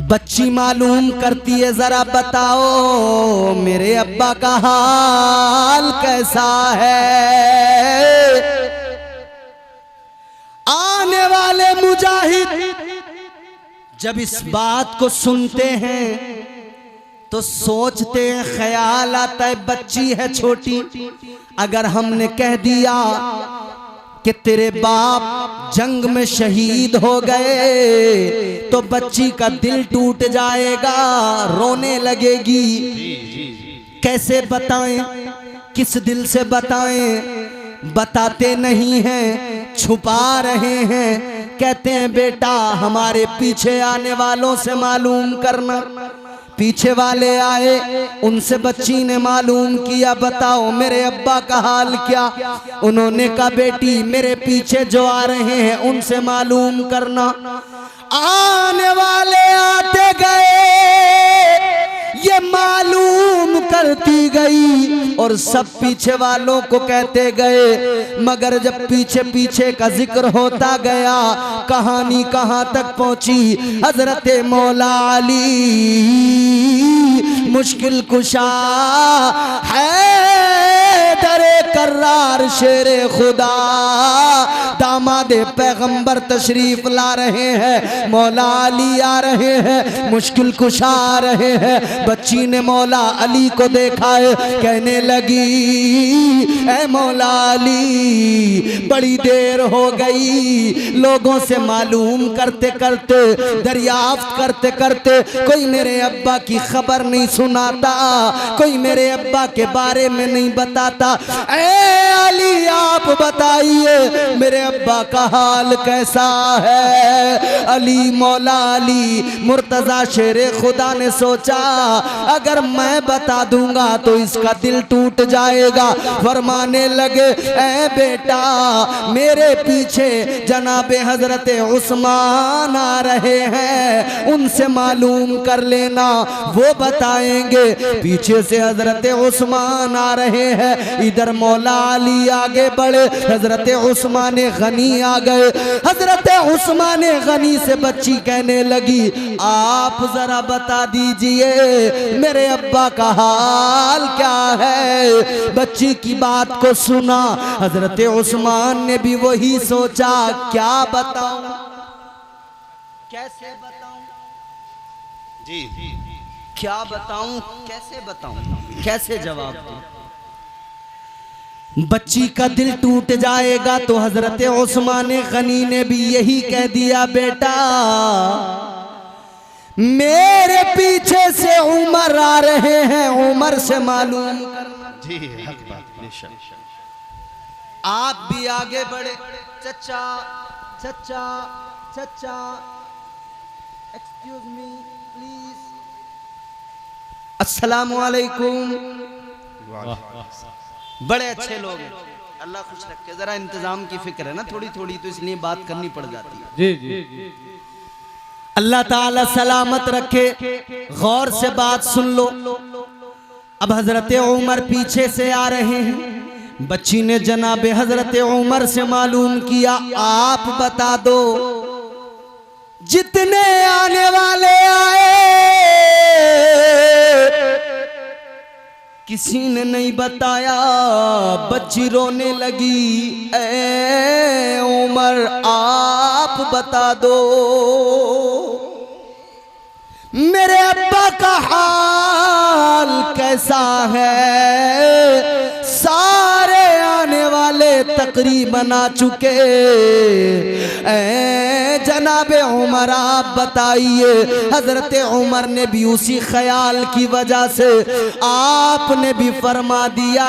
बच्ची मालूम करती है, जरा बताओ मेरे अब्बा का हाल कैसा है। आने वाले मुजाहिद जब इस बात को सुनते हैं तो सोचते हैं, ख्याल आता है बच्ची है छोटी, अगर हमने कह दिया कि तेरे बाप जंग में शहीद हो गए तो बच्ची का दिल टूट जाएगा, रोने लगेगी। कैसे बताएं, किस दिल से बताएं, बताते नहीं हैं, छुपा रहे हैं। कहते हैं बेटा हमारे पीछे आने वालों से मालूम करना। पीछे वाले आए, उनसे बच्ची ने मालूम किया, बताओ मेरे अब्बा का हाल क्या। उन्होंने कहा बेटी मेरे पीछे जो आ रहे हैं उनसे मालूम करना। आने वाले आते गए, ये मालूम करती गई और सब पीछे वालों को कहते गए। मगर जब पीछे पीछे का जिक्र होता गया, कहानी कहां तक पहुंची। हजरत मौला अली मुश्किल कुशा है, दरे कर्रार शेरे खुदा, दामादे पैगंबर तशरीफ ला रहे हैं। मौला अली आ रहे हैं, मुश्किल कुशा आ रहे हैं। बच्ची ने मौला अली को देखा है, कहने लगी ऐ मौला अली बड़ी देर हो गई, लोगों से मालूम करते करते, दरियाफ्त करते करते कोई मेरे अब्बा की खबर नहीं सुनाता, कोई मेरे अब्बा के बारे में नहीं बताता। ऐ अली आप बताइए मेरे अब्बा का हाल कैसा है। अली मौला अली मुर्तजा शेरे खुदा ने सोचा अगर मैं बता दूंगा तो इसका दिल टूट जाएगा। फरमाने लगे ऐ बेटा मेरे पीछे जनाबे हजरत उस्मान आ रहे हैं, उनसे मालूम कर लेना, वो बताएंगे। पीछे से हजरत उस्मान आ रहे हैं, इधर मौला अली आगे बढ़े, हजरत उस्मान गनी आ गए। हजरत उस्मान गनी से बच्ची कहने लगी आप जरा बता दीजिए मेरे अब्बा का हाल क्या है। बच्ची की बात को सुना, हजरत उस्मान ने भी वही सोचा क्या बताऊं, कैसे बताऊं, जी क्या बताऊं, कैसे बताऊं, कैसे जवाब दूं। बच्ची का दिल टूट जाएगा। तो हजरत उस्मान गनी ने भी यही कह दिया बेटा मेरे पीछे से उमर आ रहे हैं, उमर से मालूम करना। जी हक बात, बेशक। आप भी आगे बढ़े, चचा चचा चचा एक्सक्यूज मी प्लीज, अस्सलाम वालेकुम। बड़े अच्छे लोग हैं, अल्लाह खुश रखे। जरा इंतजाम की फिक्र है ना थोड़ी थोड़ी, तो इसलिए बात करनी पड़ जाती है। जी जी अल्लाह ताला सलामत रखे। गौर से बात सुन लो। अब हजरत उमर पीछे से आ रहे हैं। बच्ची ने जनाबे हजरत उमर से मालूम किया आप बता दो जितने आने वाले आए किसी ने नहीं बताया। बच्ची रोने लगी ऐ उमर आप बता दो मेरे अब्बा का हाल कैसा है। सारे आने वाले तकरीबन आ चुके, ऐ जनाबे उमर आप बताइए। हजरत उमर ने भी उसी ख्याल की वजह से आपने भी फरमा दिया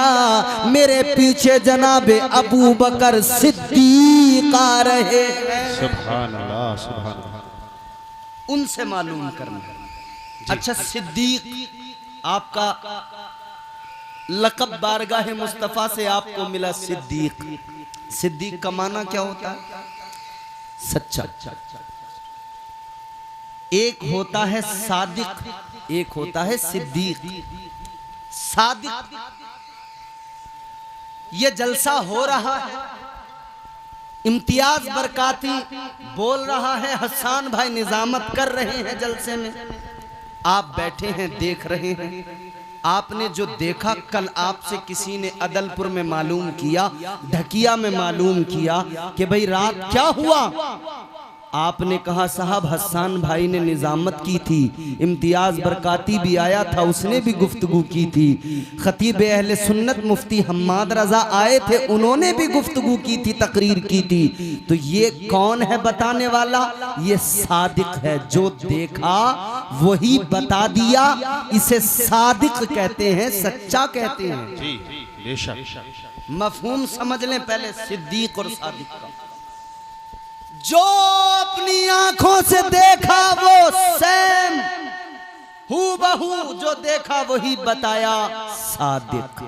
मेरे पीछे जनाबे अबू बकर सिद्दीक आ रहे हैं, सुभान अल्लाह, सुभान अल्लाह। उनसे मालूम करना। अच्छा, सिद्दीक आपका लक़ब बारगाह मुस्तफ़ा से आपको मिला सिद्दीक। सिद्दीक का माना क्या होता है? सच्चा। एक होता है सादिक, एक होता है सिद्दीक। सादिक, ये जलसा हो रहा है, इम्तियाज बरकाती बोल रहा है, हसन भाई निजामत कर रहे हैं जलसे में, आप बैठे हैं देख रहे हैं। आपने जो देखा, कल आपसे किसी ने अदलपुर में मालूम किया, ढकिया में मालूम किया कि भाई रात क्या हुआ, आपने कहा साहब हसन भाई ने निजामत की थी, इम्तियाज बरकाती भी आया था, उसने भी गुफ्तगू की थी, खतीब अहले सुन्नत मुफ्ती हम्माद रजा आए थे, उन्होंने भी गुफ्तगू की थी, तकरीर की थी। तो ये कौन है बताने वाला? ये सादिक है, जो देखा वही बता दिया, इसे सादिक कहते हैं, सच्चा कहते हैं। जी बेशक। मफहूम समझ लें पहले सिद्दीक और सादिक का। जो अपनी आंखों से देखा वो सेम हूबहू, जो देखा वही बताया सादिक।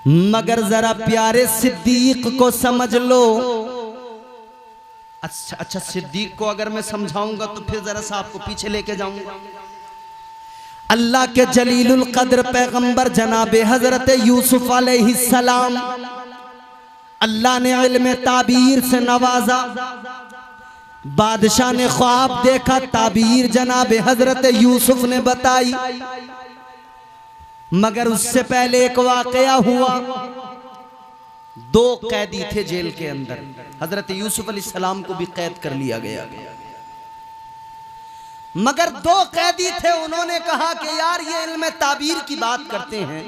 मगर जरा प्यारे सिद्दीक को समझ लो। अच्छा, सिद्दीक को अगर मैं समझाऊंगा तो फिर जरा सा आपको पीछे लेके जाऊंगा। अल्लाह के जलीलुल कद्र पैगंबर जनाबे हजरत यूसुफ अलैहिस्सलाम, अल्लाह ने इल्म ताबीर से नवाजा, बादशाह ने ख्वाब देखा, ताबीर जनाब हजरत यूसुफ ने बताई। मगर उससे पहले एक वाकया हुआ। दो कैदी थे जेल के अंदर, हजरत यूसुफ अलैहिस्सलाम को भी कैद कर लिया गया। मगर दो कैदी थे, उन्होंने कहा कि यार ये इल्म ताबीर की बात करते हैं,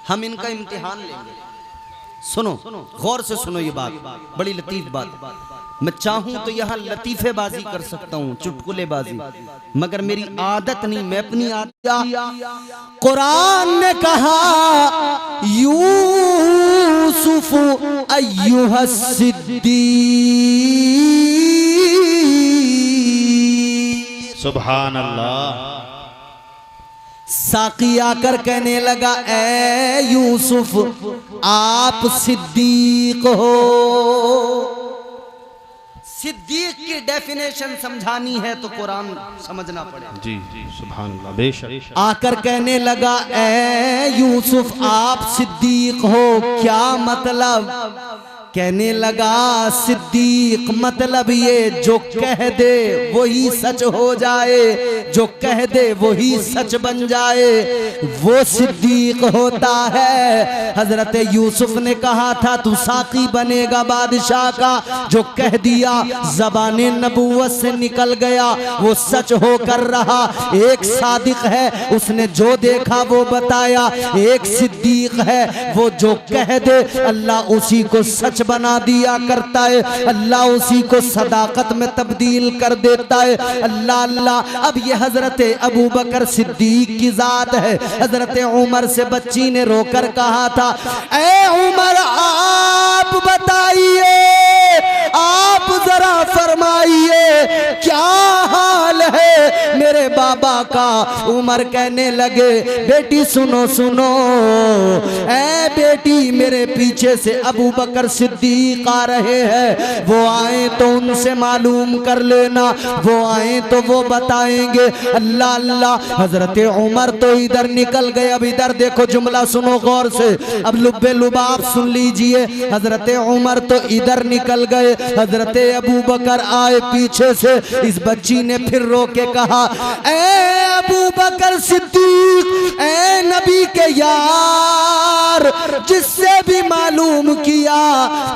हम इनका इम्तिहान लेंगे। सुनो, गौर से सुनो, ये बात बड़ी लतीफ बात। मैं चाहूं तो यहाँ लतीफेबाजी कर सकता हूँ, चुटकुलेबाजी, मगर मेरी आदत नहीं, मैं अपनी आदत। कुरान ने कहा यूसुफ अय्युहा सिद्दीक, सुभान अल्लाह। साकी आकर कहने लगा ए यूसुफ आप सिद्दीक हो। सिद्दीक की डेफिनेशन समझानी है तो कुरान समझना पड़ेगा। जी सुभान अल्लाह, बेशक। आकर कहने लगा ए यूसुफ आप सिद्दीक हो, क्या मतलब? कहने लगा सिद्दीक मतलब ये जो कह दे वही सच हो जाए, जो कह दे वही सच बन जाए, वो सिद्दीक होता है। हजरत यूसुफ ने कहा था तू साकी बनेगा बादशाह का, जो कह दिया ज़बाने नबूवत से निकल गया वो सच होकर रहा। एक सादिक है, उसने जो देखा वो बताया, एक सिद्दीक है, वो जो कह दे अल्लाह उसी को सच बना दिया करता है, अल्लाह उसी को सदाकत में तब्दील कर देता है। अल्लाह अल्लाह। अब ये हजरत अबू बकर सिद्दीक की जात है। हजरत उमर से बच्ची ने रोकर कहा था ए उमर आप बताइए, आप जरा फरमाइए क्या हाल है मेरे बाबा का। उमर कहने लगे बेटी सुनो सुनो, ए बेटी मेरे पीछे से अबू बकर सिद्दीक आ रहे हैं, वो आए तो उनसे मालूम कर लेना, वो आए तो वो बताएंगे। अल्लाह अल्लाह। हजरत उमर तो इधर निकल गए। अब इधर देखो, जुमला सुनो गौर से, अब लुब्बे लुबाब सुन लीजिए। हजरत उमर तो इधर निकल गए, हजरत अबू बकर आए पीछे से। इस बच्ची ने फिर रो के कहा ए अबू बकर सिद्दीक, ए नबी के यार, जिससे भी मालूम किया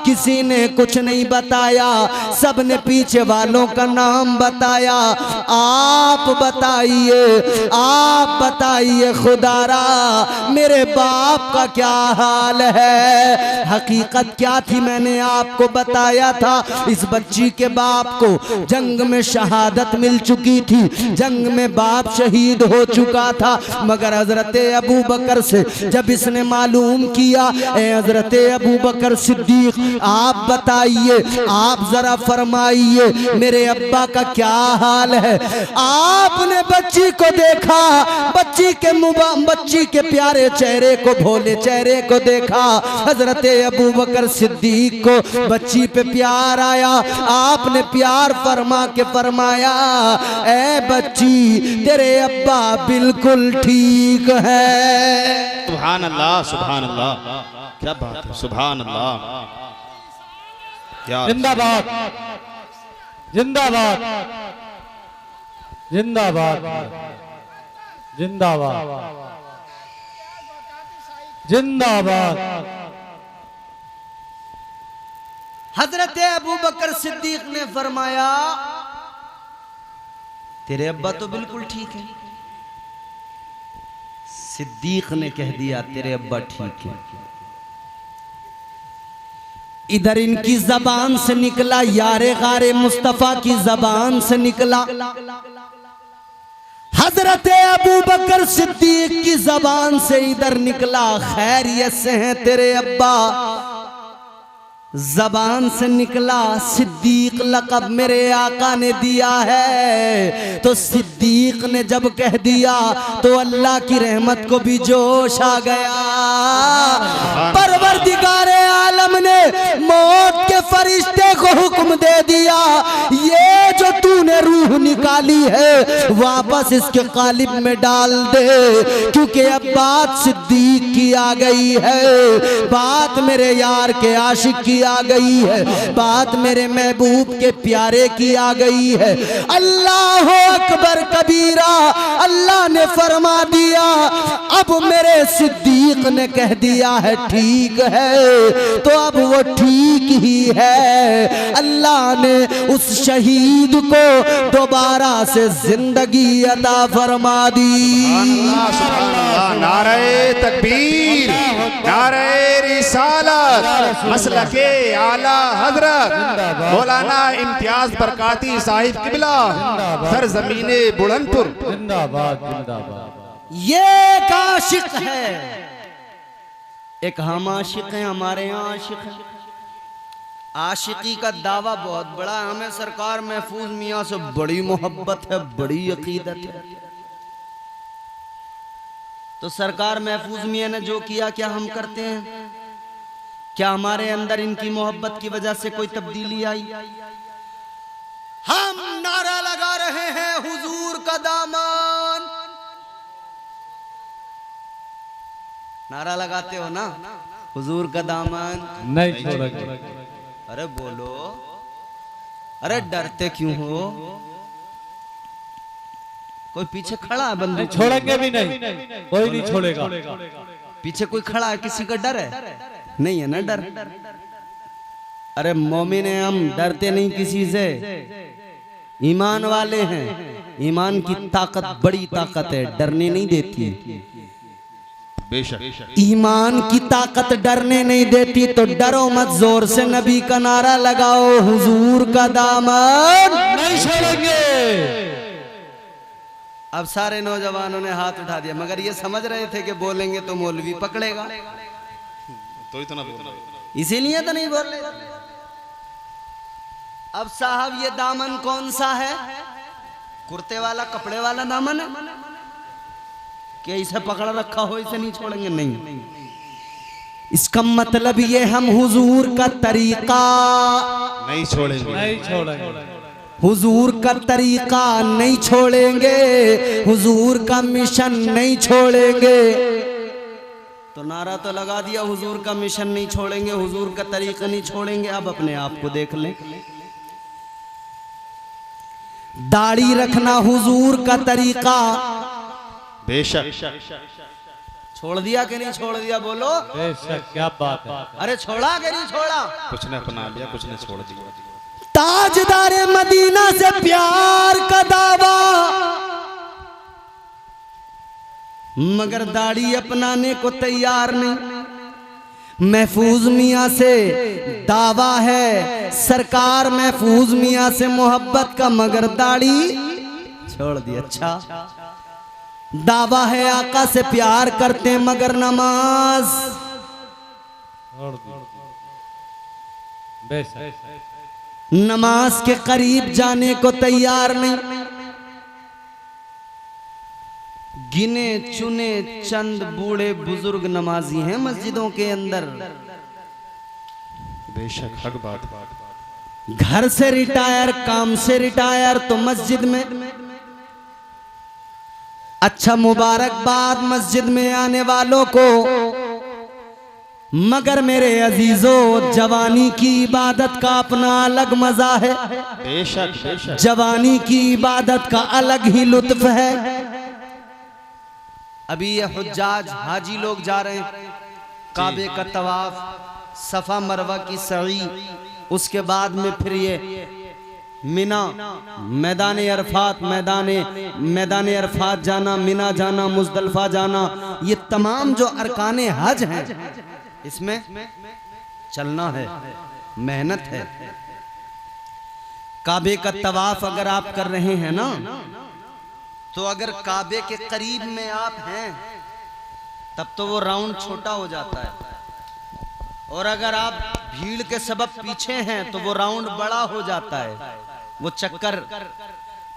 किसी ने कुछ नहीं बताया, सब ने पीछे वालों का नाम बताया। आप बताइए, आप बताइए खुदारा मेरे बाप का क्या हाल है। हकीकत क्या थी मैंने आपको बताया था। इस बच्ची के बाप को जंग में शहादत मिल चुकी थी, जंग में बाप शहीद शहीद हो चुका था। मगर हजरत अबू बकर से जब इसने मालूम किया, ए हजरत अबू बकर सिद्दीक आप बताइए, आप जरा फरमाइए मेरे अब्बा का क्या हाल है। आपने बच्ची को देखा, बच्ची के प्यारे चेहरे को, भोले चेहरे को देखा। हजरत अबू बकर सिद्दीक को बच्ची पे प्यार आया। आपने प्यार फरमा के फरमाया, ए बच्ची तेरे अब्बा बिल्कुल ठीक है। सुभान अल्लाह, सुभान अल्लाह, क्या बात है, सुभान अल्लाह, क्या जिंदाबाद जिंदाबाद जिंदाबाद जिंदाबाद जिंदाबाद। हजरत अबू बकर सिद्दीक ने फरमाया, तेरे अब्बा तो बिल्कुल ठीक है। सिद्दीक ने कह दिया तेरे अब्बा ठीक है। इधर इनकी जबान से निकला, यारे गारे मुस्तफा की जबान से निकला। हजरत अबू बकर सिद्दीक की जबान से इधर निकला, खैरियत से हैं तेरे अब्बा। जबान से निकला, सिद्दीक लक़ब मेरे आका ने दिया है। तो सिद्दीक ने जब कह दिया तो अल्लाह की रहमत को भी जोश आ गया। परवरदिगारे आलम ने मौत के फरिश्ते को हुक्म दे दिया, ये जो तूने रूह निकाली है वापस इसके कालिब में डाल दे, क्योंकि अब बात सिद्दीक की आ गई है, बात मेरे यार के आशिक की आ गई है, बात मेरे महबूब के प्यारे की आ गई है। अल्लाह अकबर कबीरा, अल्लाह ने फरमा दिया, अब मेरे सिद्दीक ने कह दिया है ठीक है, तो अब वो ठीक ही है। अल्लाह ने उस शहीद को दोबारा से जिंदगी अता फरमा दी। नारे तकबीर, नारे रिसालत, मसलके आला हजरत मौलाना इम्तियाज बरकाती साहिब किबला, सरजमीने बुलंदपुर। जिंदाबाद जिंदाबाद। ये एक आशिक है, एक हम आशिक हैं, हमारे यहाँ आशिक है। आशिकी का दावा बहुत बड़ा है, हमें सरकार महफूज मियाँ से बड़ी मोहब्बत है, बड़ी अकीदत है। तो सरकार महफूज मियाँ ने जो किया क्या हम करते हैं? क्या हमारे अंदर इनकी मोहब्बत की वजह से कोई तब्दीली आई? हम नारा लगा रहे हैं हुजूर का दामन। नारा लगाते हो ना, हुजूर का दामन नहीं छोड़ेंगे। अरे बोलो, अरे डरते क्यों हो? कोई पीछे खड़ा है बंदूक? नहीं छोड़ेंगे भी नहीं, कोई नहीं छोड़ेगा। पीछे कोई खड़ा है, किसी का डर है? नहीं है ना डर। अरे मोमिन हैं हम, डरते नहीं किसी से, ईमान वाले हैं। ईमान की ताकत बड़ी ताकत है, डरने नहीं देती। बेशक ईमान की ताकत डरने नहीं देती, तो डरो मत, जोर से नबी का नारा लगाओ, हुजूर का दामन नहीं छोड़ेंगे। अब सारे नौजवानों ने हाथ उठा दिया, मगर ये समझ रहे थे कि बोलेंगे तो मौलवी पकड़ेगा, तो इतना बोल, इसीलिए तो नहीं बोल रहे। अब साहब ये दामन कौन सा है? कुर्ते वाला, कपड़े वाला दामन है कि इसे पकड़ रखा हो इसे नहीं छोड़ेंगे? नहीं, इसका मतलब ये हम हुजूर का तरीका नहीं छोड़ेंगे, नहीं छोड़ेंगे, हुजूर का तरीका नहीं छोड़ेंगे, हुजूर का मिशन नहीं छोड़ेंगे। तो नारा तो लगा दिया, हुजूर का मिशन नहीं छोड़ेंगे, हुजूर का तरीका नहीं छोड़ेंगे। अब अपने आप को देख लें, दाढ़ी रखना हुजूर का तरीका, बेशक छोड़ दिया कि नहीं छोड़ दिया? बोलो बेशक, क्या बात है। अरे छोड़ा कि नहीं छोड़ा? कुछ ने अपना लिया, कुछ ने छोड़ दिया। ताजदारे मदीना से प्यार का दावा, मगर दाढ़ी अपनाने को तैयार नहीं। महफूज मियाँ से दावा है, सरकार महफूज मियाँ से मोहब्बत का, मगर दाढ़ी छोड़ दी। अच्छा दावा है आका से प्यार करते मगर नमाज नमाज के करीब जाने को तैयार नहीं। गिने चुने चंद बूढ़े बुजुर्ग नमाजी हैं मस्जिदों के अंदर। बेशक हक बात। घर से रिटायर, काम से रिटायर, तो मस्जिद में। अच्छा, मुबारकबाद मस्जिद में आने वालों को, मगर मेरे अजीजों जवानी की इबादत का अपना अलग मजा है। बेशक बेशक। जवानी की इबादत का अलग ही लुत्फ है। अभी ये हुज्जाज हाजी लोग जा रहे हैं, काबे का तवाफ, सफा मरवा की सई, उसके बाद में फिर ये मिना, मैदान अरफात, मैदान अरफात जाना, मिना जाना, मुजदलफा जाना, ये तमाम जो अरकाने हज हैं इसमें चलना है, मेहनत है। काबे का तवाफ अगर आप कर रहे हैं ना, तो अगर काबे के करीब में आप हैं तब तो वो राउंड छोटा हो जाता है, और अगर आप भीड़ के सबब पीछे हैं तो वो राउंड बड़ा हो जाता है। वो चक्कर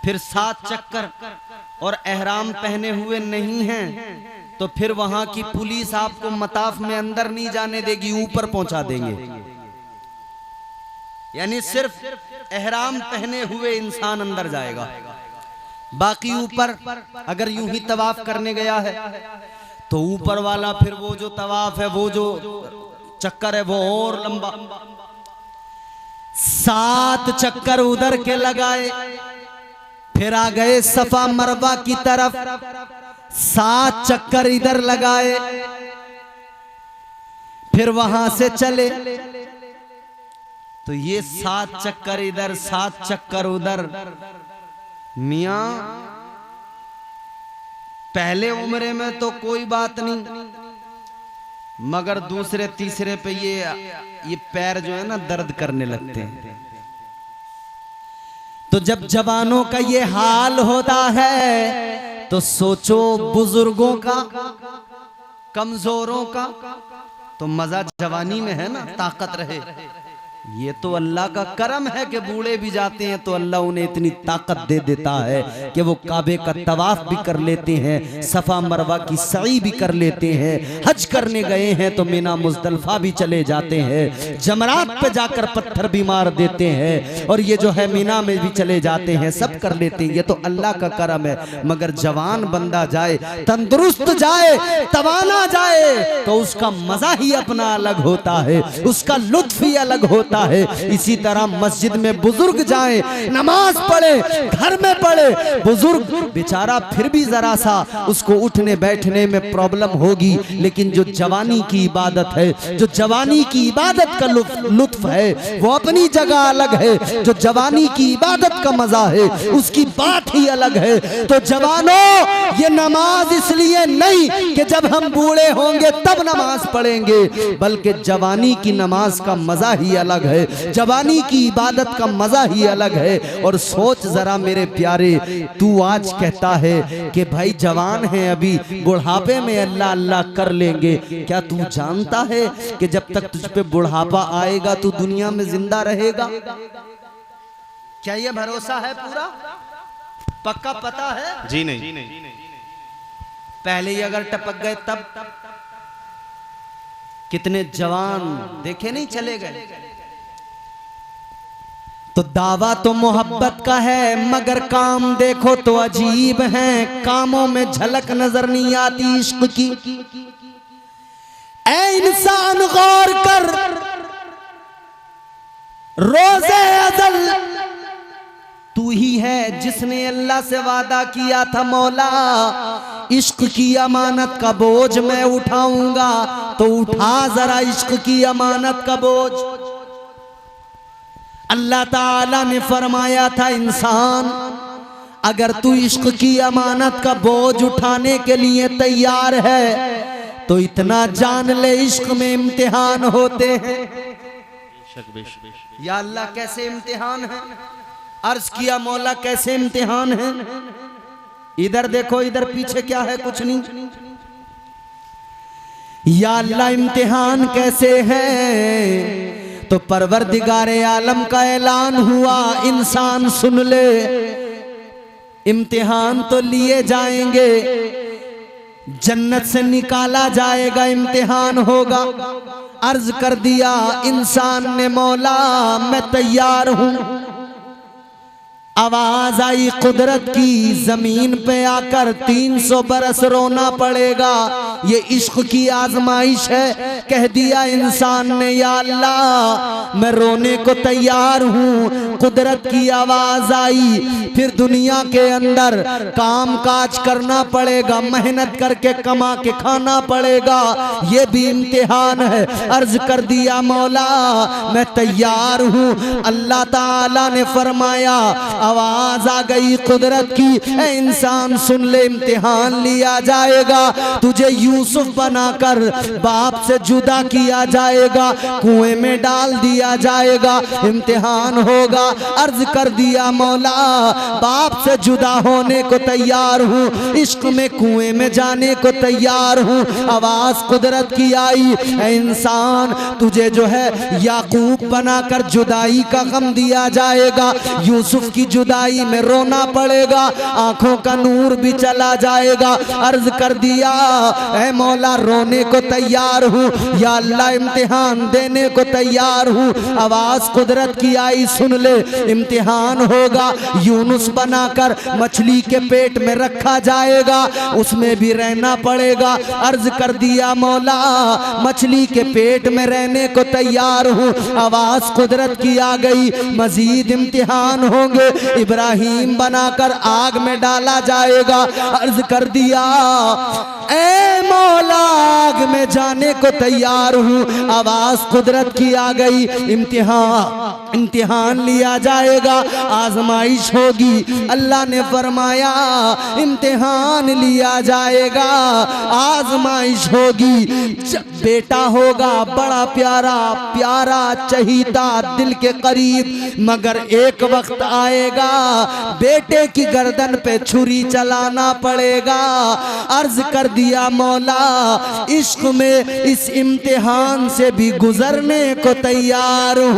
फिर 7 चक्कर, और एहराम पहने हुए नहीं हैं तो फिर वहां की पुलिस आपको मताफ में अंदर नहीं जाने देगी, ऊपर पहुंचा देंगे। यानी सिर्फ एहराम पहने हुए इंसान अंदर जाएगा, बाकी ऊपर अगर यूं ही तवाफ करने गया है तो ऊपर वाला फिर वो जो तवाफ है, वो जो चक्कर है वो और लंबा। 7 चक्कर उधर के लगाए, फिर आ गए सफा मरवा की तरफ, 7 चक्कर इधर लगाए, फिर वहां से चले, तो ये 7 चक्कर इधर, 7 चक्कर उधर। मियां पहले उम्रे में तो कोई बात नहीं, मगर दूसरे तीसरे पे ये पैर जो है ना दर्द करने लगते हैं। तो जब जवानों का ये हाल होता है तो सोचो बुजुर्गों का, कमजोरों का। तो मजा जवानी में है ना, ताकत रहे। ये तो अल्लाह का करम है कि बूढ़े भी जाते हैं तो अल्लाह उन्हें इतनी ताकत दे देता है कि वो काबे का तवाफ भी कर लेते हैं, सफा मरवा की सई भी कर लेते हैं, हज करने गए हैं तो मिना मुजदलफा भी चले जाते हैं, जमरात पे जाकर पत्थर भी मार देते हैं, और ये जो है मिना में भी चले जाते हैं, सब कर लेते हैं। ये तो अल्लाह का करम है। मगर जवान बंदा जाए, तंदुरुस्त जाए, तवाना जाए, तो उसका मजा ही अपना अलग होता है, उसका लुत्फ ही अलग होता है। इसी तरह मस्जिद में बुजुर्ग जाए, नमाज पढ़े, घर में पढ़े, बुजुर्ग बेचारा फिर भी जरा सा उसको उठने बैठने में प्रॉब्लम होगी, लेकिन जो जवानी की इबादत है, जो जवानी की इबादत का लुत्फ है वो अपनी जगह अलग है। जो जवानी की इबादत का मजा है उसकी बात ही अलग है। तो जवानों, ये नमाज इसलिए नहीं कि जब हम बूढ़े होंगे तब नमाज पढ़ेंगे, बल्कि जवानी की नमाज का मजा ही अलग है, जवानी की इबादत का मजा ही अलग है। और सोच जरा मेरे प्यारे, तू आज कहता है कि भाई जवान है, अभी बुढ़ापे में अल्लाह अल्लाह कर लेंगे। क्या तू जानता है कि जब तक तुझ पे बुढ़ापा आएगा तू दुनिया में जिंदा रहेगा? क्या ये भरोसा है पूरा पक्का पता है? जी नहीं। पहले ही अगर टपक गए तब कितने जवान देखे नहीं चले गए। तो दावा तो मोहब्बत का है, मगर काम देखो तो अजीब हैं, कामों में झलक नजर नहीं आती इश्क की। ऐ इंसान गौर कर, रोज़े अज़ल तू ही है जिसने अल्लाह से वादा किया था, मौला इश्क की अमानत का बोझ मैं उठाऊंगा, तो उठा जरा इश्क की अमानत का बोझ। अल्लाह ताला ने फरमाया था, इंसान अगर तू इश्क की अमानत का बोझ उठाने के लिए तैयार है तो इतना जान ले, इश्क में इम्तिहान होते हैं। या अल्लाह कैसे इम्तिहान है? अर्ज किया, मौला कैसे इम्तिहान है? इधर देखो, इधर पीछे क्या है? कुछ नहीं। या अल्लाह इम्तिहान कैसे है? तो परवरदिगारे आलम का ऐलान हुआ, इंसान सुन ले, इम्तिहान तो लिए जाएंगे, जन्नत से निकाला जाएगा, इम्तिहान होगा। अर्ज कर दिया इंसान ने, मौला मैं तैयार हूं। आवाज आई कुदरत की, जमीन पे आकर 300 बरस रोना पड़ेगा, ये इश्क की आजमाइश है। कह दिया इंसान ने, या अल्लाह मैं रोने को तैयार हूँ। कुदरत की आवाज आई, फिर दुनिया के अंदर काम काज करना पड़ेगा, मेहनत करके कमा के खाना पड़ेगा, ये भी इम्तिहान है। अर्ज कर दिया मौला मैं तैयार हूँ। अल्लाह ताला ने फरमाया, आवाज आ गई कुदरत की, ए इंसान सुन ले, इम्तिहान लिया जाएगा, तुझे यूसुफ बनाकर बाप से जुदा किया जाएगा, कुएं में डाल दिया जाएगा, इम्तिहान होगा। अर्ज कर दिया मौला बाप से जुदा होने को तैयार हूँ, इश्क में कुएं में जाने को तैयार हूँ। आवाज कुदरत की आई, ए इंसान तुझे जो है याकूब बनाकर जुदाई का गम दिया जाएगा, यूसुफ की जुदाई में रोना पड़ेगा, आंखों का नूर भी चला जाएगा। अर्ज कर दिया, ऐ मौला रोने को तैयार हूँ, या अल्लाह इम्तिहान देने को तैयार हूँ। आवाज कुदरत की आई, सुन ले इम्तिहान होगा, यूनुस बनाकर मछली के पेट में रखा जाएगा, उसमें भी रहना पड़ेगा। अर्ज कर दिया मौला मछली के पेट में रहने को तैयार हूँ। आवाज कुदरत की आ गई, मजीद इम्तिहान होंगे, इब्राहिम बनाकर आग में डाला जाएगा। अर्ज कर दिया, ए मौला आग में जाने को तैयार हूँ। आवाज कुदरत की आ गई, इम्तिहान लिया जाएगा, आजमाइश होगी। अल्लाह ने फरमाया इम्तिहान लिया जाएगा, आजमाइश होगी। बेटा होगा बड़ा प्यारा प्यारा चहीता दिल के करीब, मगर एक वक्त आएगा बेटे की गर्दन पे छुरी चलाना पड़ेगा। अर्ज कर दिया मौला इश्क में इस इम्तिहान से भी गुजरने को तैयार हूँ।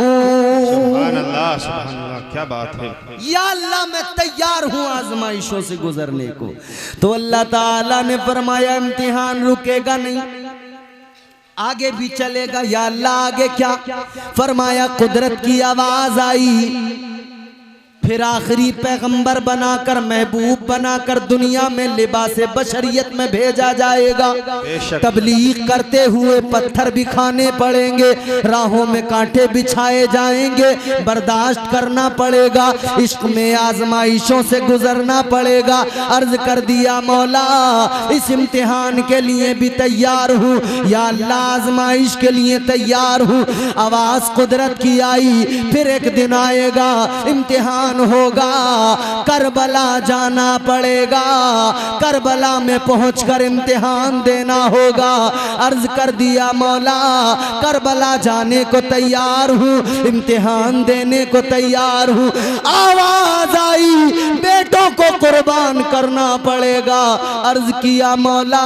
सुभान अल्लाह, सुभान अल्लाह, क्या बात है। या अल्लाह मैं तैयार हूँ आजमाइशों से गुजरने को। तो अल्लाह ताला ने फरमाया इम्तिहान रुकेगा नहीं, आगे भी चलेगा। या अल्लाह आगे क्या? फरमाया कुदरत की आवाज आई, फिर आखिरी पैगंबर बनाकर महबूब बनाकर दुनिया में लिबास बशरियत में भेजा जाएगा। तबलीग करते हुए पत्थर भी खाने पड़ेंगे, राहों में कांटे बिछाए जाएंगे, बर्दाश्त करना पड़ेगा, इश्क में आजमाइशों से गुजरना पड़ेगा। अर्ज कर दिया मौला इस इम्तिहान के लिए भी तैयार हूँ, या अल्लाह आजमाइश के लिए तैयार हूँ। आवाज कुदरत की आई, फिर एक दिन आएगा इम्तिहान होगा, करबला जाना पड़ेगा, करबला में पहुंचकर इम्तिहान देना होगा। अर्ज कर दिया मौला करबला जाने को तैयार हूँ, इम्तिहान देने को तैयार हूँ। आवाज आई बेटों को कुर्बान करना पड़ेगा। अर्ज किया मौला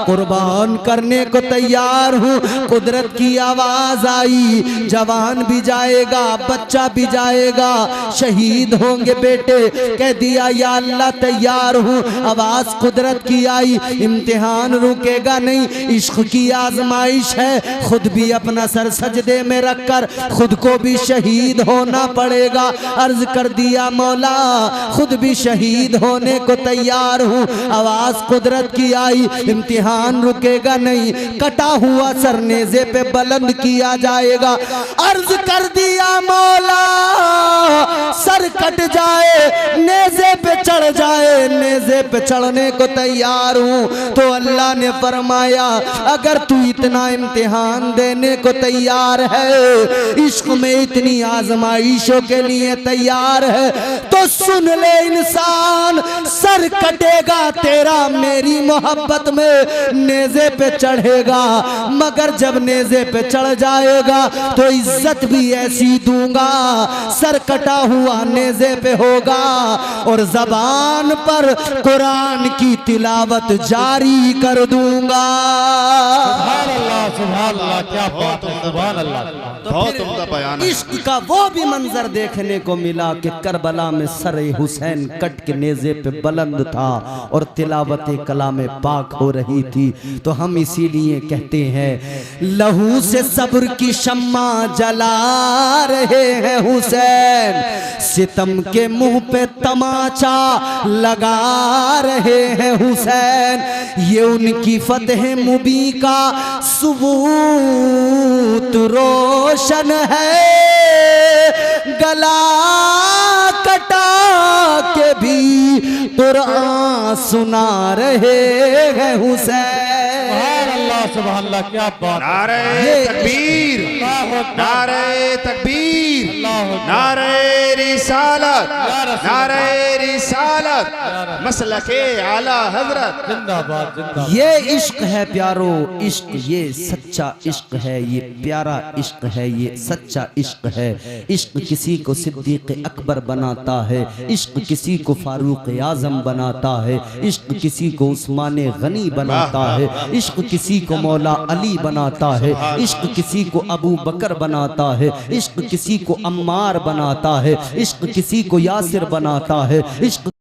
कुर्बान करने को तैयार हूँ। कुदरत की आवाज आई, जवान भी जाएगा बच्चा भी जाएगा, शहीद होंगे बेटे। कह दिया या अल्लाह तैयार हूँ। आवाज कुदरत की आई, इम्तिहान रुकेगा नहीं, इश्क की आजमाइश है, खुद भी अपना सर सजदे में रखकर खुद को भी शहीद होना पड़ेगा। अर्ज कर दिया मौला खुद भी शहीद होने को तैयार हूँ। आवाज कुदरत की आई, इम्तिहान रुकेगा नहीं, कटा हुआ सर नेज़े पे बुलंद किया जाएगा। अर्ज कर दिया मौला सर कट जाए नेज़े पे चढ़ जाए, नेज़े पे चढ़ने को तैयार हूँ। तो अल्लाह ने फरमाया अगर तू इतना इम्तिहान देने को तैयार है, इश्क में इतनी आजमाइशों के लिए तैयार है, तो सुन ले इंसान, सर कटेगा तेरा मेरी मोहब्बत में नेज़े पे चढ़ेगा, मगर जब नेज़े पे चढ़ जाएगा तो इज्जत भी ऐसी दूंगा, सर कटा हुआ नेज़े पे होगा और ज़बान पर पर कुरान की तिलावत जारी कर दूंगा। सुभान अल्लाह, सुभान अल्लाह, क्या बात है, सुभान अल्लाह। बहुत उम्दा बयान है। इश्क का वो भी मंजर देखने को मिला कि करबला में सर हुसैन कट के नेज़े पे बुलंद था और तिलावत कलाम पाक हो रही थी। तो हम इसीलिए कहते हैं लहू से सब्र की शम्मा जला रहे हैं हुसैन, सितम के मुंह पे तमाचा लगा रहे हैं हुसैन। ये उनकी फतह मुबी का सबूत रोशन है, गला कटा के भी कुरान सुना रहे हैं हुसैन। सुभान अल्लाह, सुभान अल्लाह, क्या बात है। नारे तकबीर, नारे तकबीर, नारे रिसालत, नारे रिसालत, मसलके आला हजरत। जिंदाबाद, जिंदाबाद। ये इश्क है प्यारो, इश्क ये सच्चा इश्क है, ये प्यारा इश्क है, ये सच्चा इश्क है। इश्क किसी को सिद्दीक अकबर बनाता है, इश्क किसी को फारूक आजम बनाता है, इश्क किसी को उस्मान गनी बनाता है, इश्क किसी को मौला अली बनाता है, इश्क किसी को अबू बकर बनाता है, इश्क किसी को अम्मार बनाता है, इश्क किसी को यासिर बनाता है, इश्क